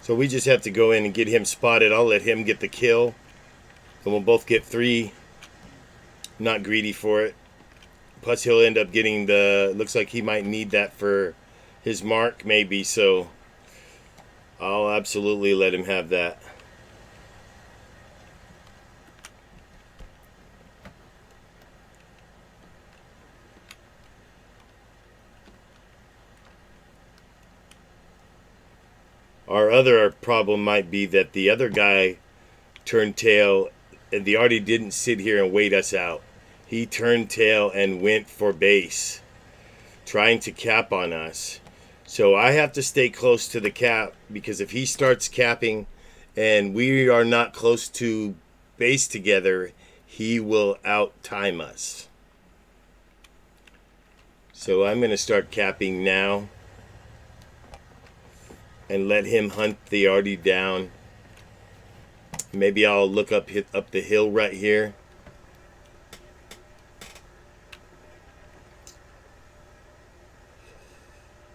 So we just have to go in and get him spotted. I'll let him get the kill. And we'll both get 3. Not greedy for it. Plus he'll end up getting the... Looks like he might need that for his mark maybe. So I'll absolutely let him have that. Our other problem might be that the other guy turned tail, and the Artie didn't sit here and wait us out. He turned tail and went for base, trying to cap on us. So I have to stay close to the cap, because if he starts capping and we are not close to base together, he will out time us. So I'm going to start capping now and let him hunt the Artie down. Maybe I'll look up the hill right here.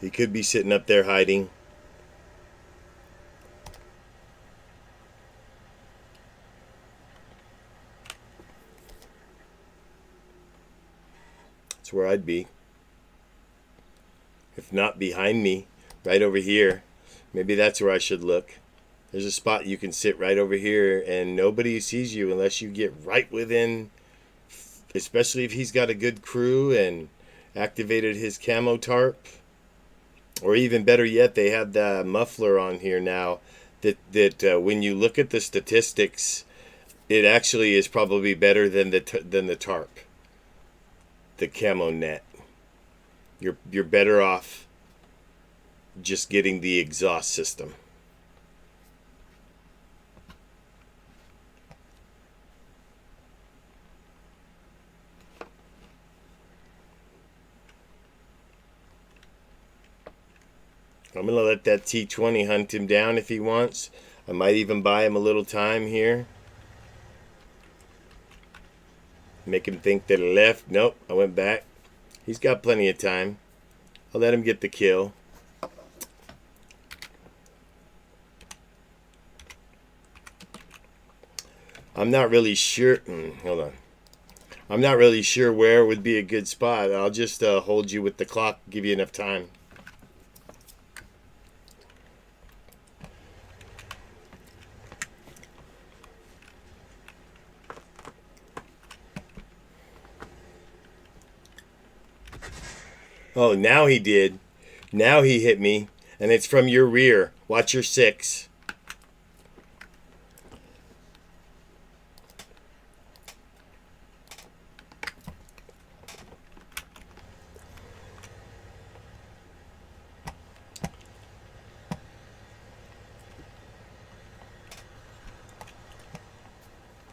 He could be sitting up there hiding. That's where I'd be. If not behind me, right over here. Maybe that's where I should look. There's a spot you can sit right over here and nobody sees you unless you get right within, especially if he's got a good crew and activated his camo tarp. Or even better yet, they have the muffler on here now that when you look at the statistics, it actually is probably better than the tarp, the camo net. You're better off just getting the exhaust system. I'm going to let that T20 hunt him down if he wants. I might even buy him a little time here. Make him think that I left. Nope, I went back. He's got plenty of time. I'll let him get the kill. I'm not really sure. Hold on. I'm not really sure where would be a good spot. I'll just hold you with the clock, give you enough time. Oh, now he did. Now he hit me. And it's from your rear. Watch your 6.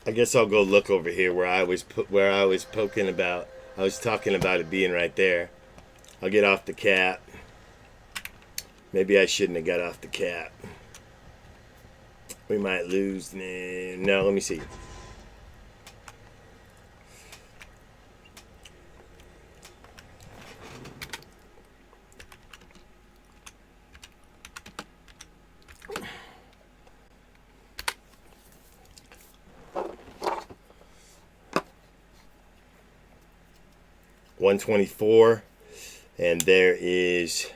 I guess I'll go look over here where I was poking about. I was talking about it being right there. I'll get off the cap. Maybe I shouldn't have got off the cap. We might lose. No, let me see. $124, and there is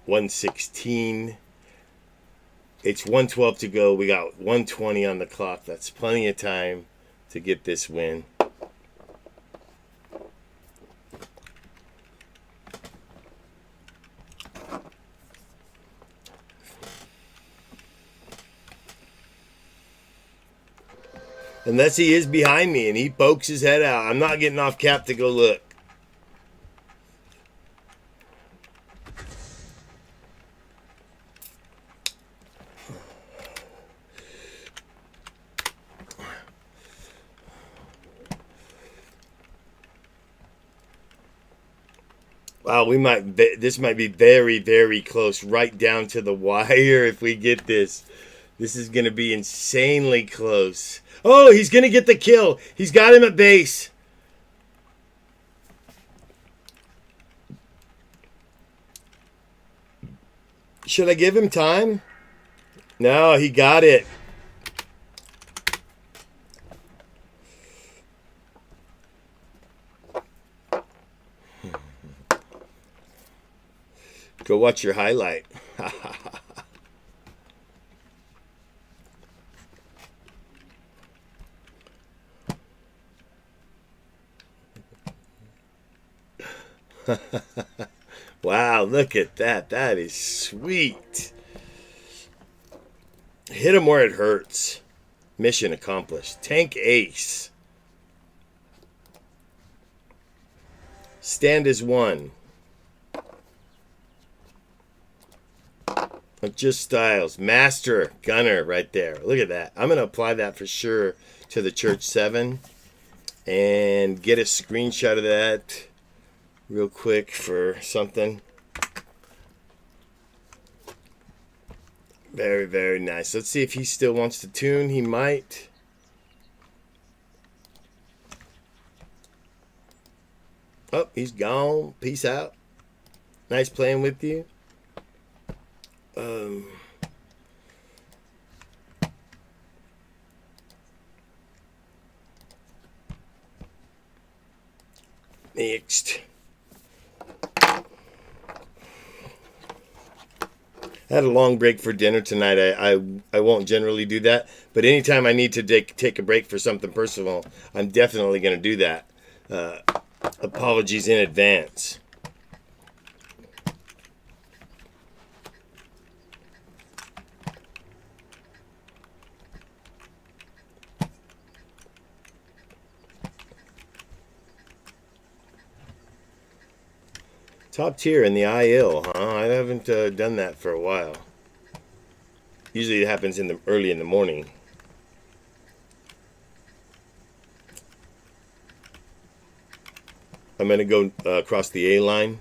$116. It's $112 to go. We got $120 on the clock. That's plenty of time to get this win. Unless he is behind me and he pokes his head out. I'm not getting off cap to go look. Wow, this might be very, very close, right down to the wire if we get this. This is going to be insanely close. Oh, he's going to get the kill. He's got him at base. Should I give him time? No, he got it. Go watch your highlight. Wow, look at that. That is sweet. Hit him where it hurts. Mission accomplished. Tank ace. Stand as one. Just Styles. Master Gunner right there. Look at that. I'm going to apply that for sure to the Church 7 and get a screenshot of that real quick for something. Very, very nice. Let's see if he still wants to tune. He might. Oh, he's gone. Peace out. Nice playing with you. Next. I had a long break for dinner tonight. I won't generally do that, but anytime I need to take a break for something personal, I'm definitely going to do that. Apologies in advance. Top tier in the IL, huh? I haven't done that for a while. Usually it happens early in the morning. I'm going to go across the A line.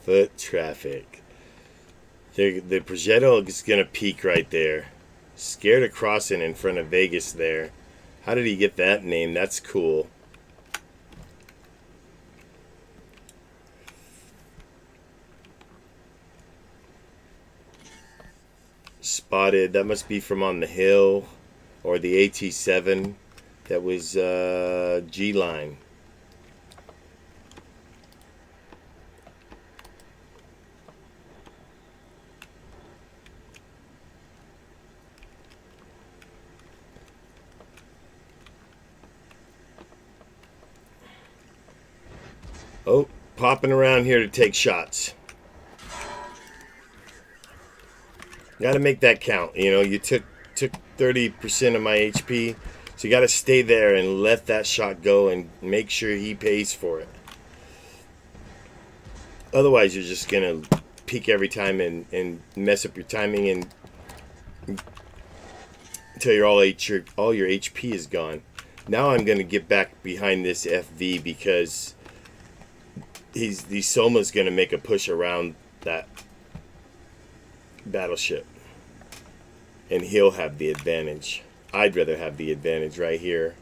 Foot traffic. The Progetto is going to peak right there. Scared of crossing in front of Vegas there. How did he get that name? That's cool. Spotted. That must be from on the hill or the AT7. That was G-Line. Oh, popping around here to take shots. Got to make that count. You know, you took 30% of my HP, so you got to stay there and let that shot go and make sure he pays for it. Otherwise, you're just gonna peak every time and mess up your timing and until all your HP is gone. Now I'm gonna get back behind this FV because the Soma's gonna make a push around that battleship, and he'll have the advantage. I'd rather have the advantage right here.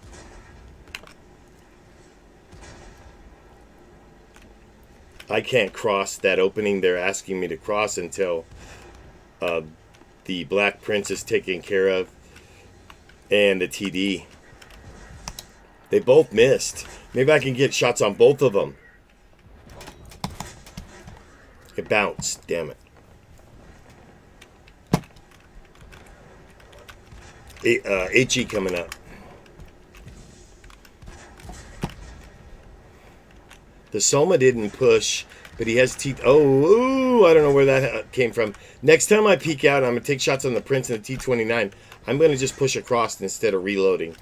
I can't cross that opening they're asking me to cross until the Black Prince is taken care of and the TD. They both missed. Maybe I can get shots on both of them. It bounced. Damn it. HE coming up. The Soma didn't push, but he has teeth. Oh, I don't know where that came from. Next time I peek out, I'm going to take shots on the Prince and the T-29. I'm going to just push across instead of reloading.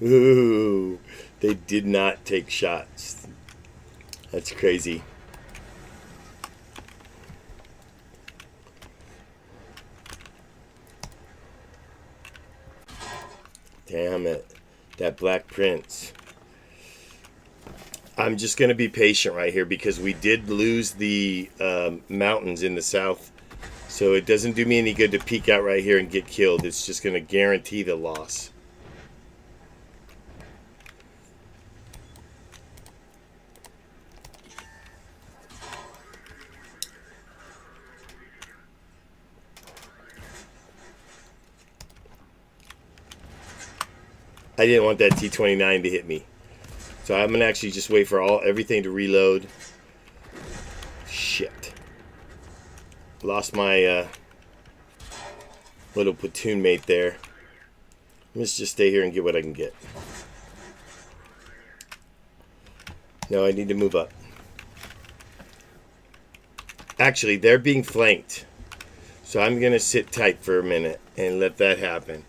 Ooh, they did not take shots. That's crazy. Damn it. That Black Prince. I'm just going to be patient right here because we did lose the mountains in the south. So it doesn't do me any good to peek out right here and get killed. It's just going to guarantee the loss. I didn't want that T-29 to hit me. So I'm going to actually just wait for everything to reload. Shit. Lost my little platoon mate there. Let's just stay here and get what I can get. No, I need to move up. Actually, they're being flanked. So I'm going to sit tight for a minute and let that happen.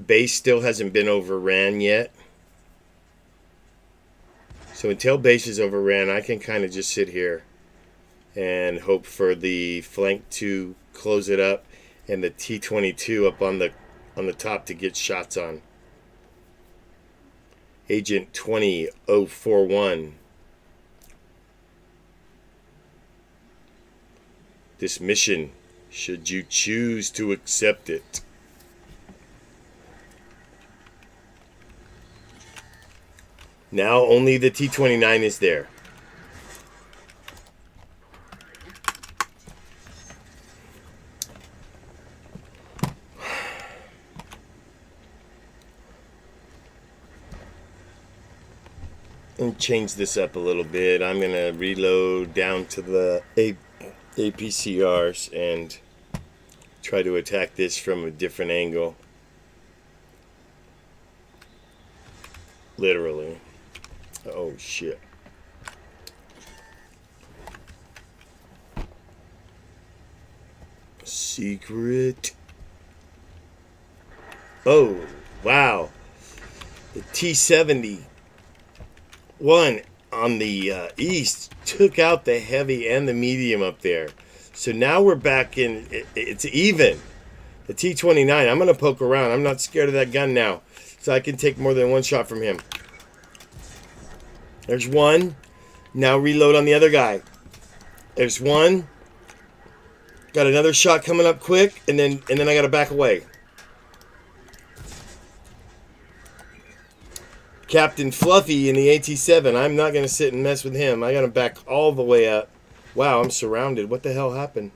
Base still hasn't been overran yet. So until base is overran, I can kind of just sit here and hope for the flank to close it up and the T-22 up on the top to get shots on. Agent 20041. This mission, should you choose to accept it. Now only the T-29 is there. And change this up a little bit. I'm going to reload down to the APCRs and try to attack this from a different angle. Literally. Oh shit. Secret. Oh, wow. The T-71 on the east took out the heavy and the medium up there. So now we're back in, it's even. The T-29, I'm going to poke around. I'm not scared of that gun now. So I can take more than one shot from him. There's one. Now reload on the other guy. There's one. Got another shot coming up quick, and then I gotta back away. Captain Fluffy in the AT-7. I'm not gonna sit and mess with him. I gotta back all the way up. Wow, I'm surrounded. What the hell happened?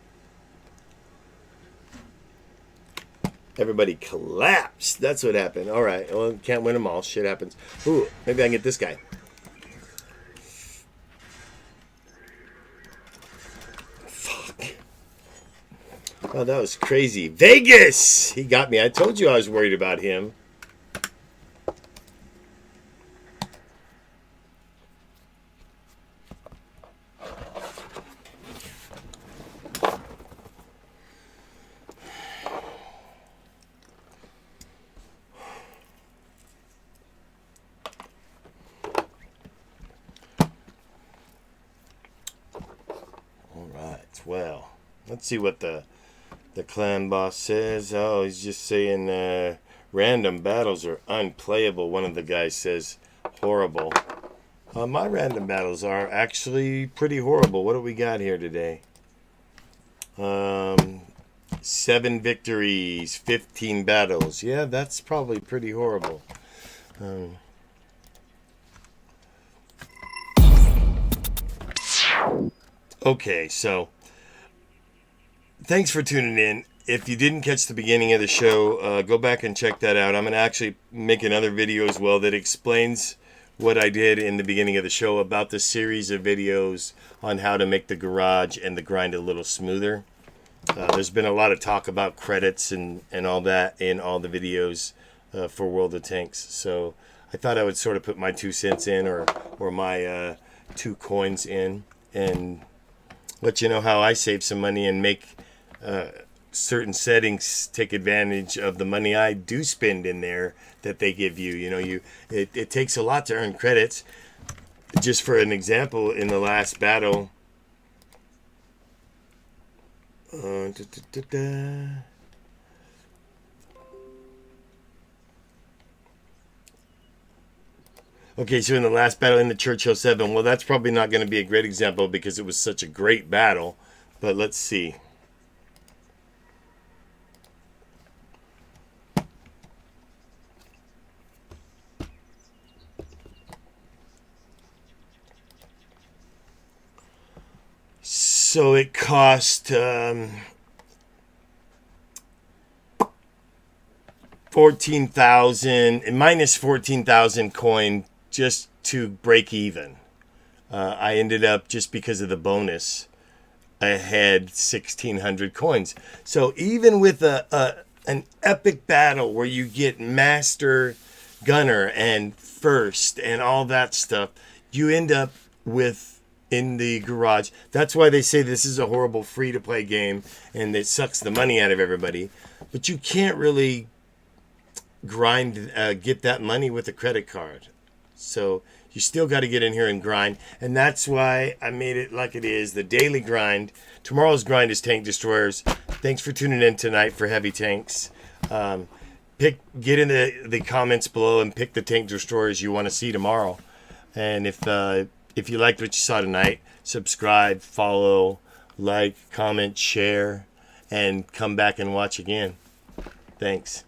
Everybody collapsed. That's what happened. All right. Well, can't win them all. Shit happens. Ooh, maybe I can get this guy. Fuck. Oh, that was crazy. Vegas! He got me. I told you I was worried about him. Well, let's see what the clan boss says. Oh, he's just saying random battles are unplayable. One of the guys says horrible. My random battles are actually pretty horrible. What do we got here today? 7 victories, 15 battles. Yeah, that's probably pretty horrible. Okay, so thanks for tuning in. If you didn't catch the beginning of the show, go back and check that out. I'm going to actually make another video as well that explains what I did in the beginning of the show about the series of videos on how to make the garage and the grind a little smoother. There's been a lot of talk about credits and all that in all the videos for World of Tanks. So I thought I would sort of put my 2 cents in or my 2 coins in and let you know how I save some money and make certain settings take advantage of the money I do spend in there that they give you. You know, it takes a lot to earn credits. Just for an example, in the last battle, Okay, so in the last battle in the Churchill 7, well, that's probably not going to be a great example because it was such a great battle. But let's see. So it cost 14,000 minus 14,000 coin just to break even. I ended up, just because of the bonus, I had 1,600 coins. So even with an epic battle where you get master gunner and first and all that stuff, you end up with, in the garage. That's why they say this is a horrible free-to-play game and it sucks the money out of everybody. But you can't really grind, get that money with a credit card. So you still got to get in here and grind. And that's why I made it like it is, the daily grind. Tomorrow's grind is Tank Destroyers. Thanks for tuning in tonight for Heavy Tanks. Get in the comments below and pick the Tank Destroyers you want to see tomorrow. And if you liked what you saw tonight, subscribe, follow, like, comment, share, and come back and watch again. Thanks.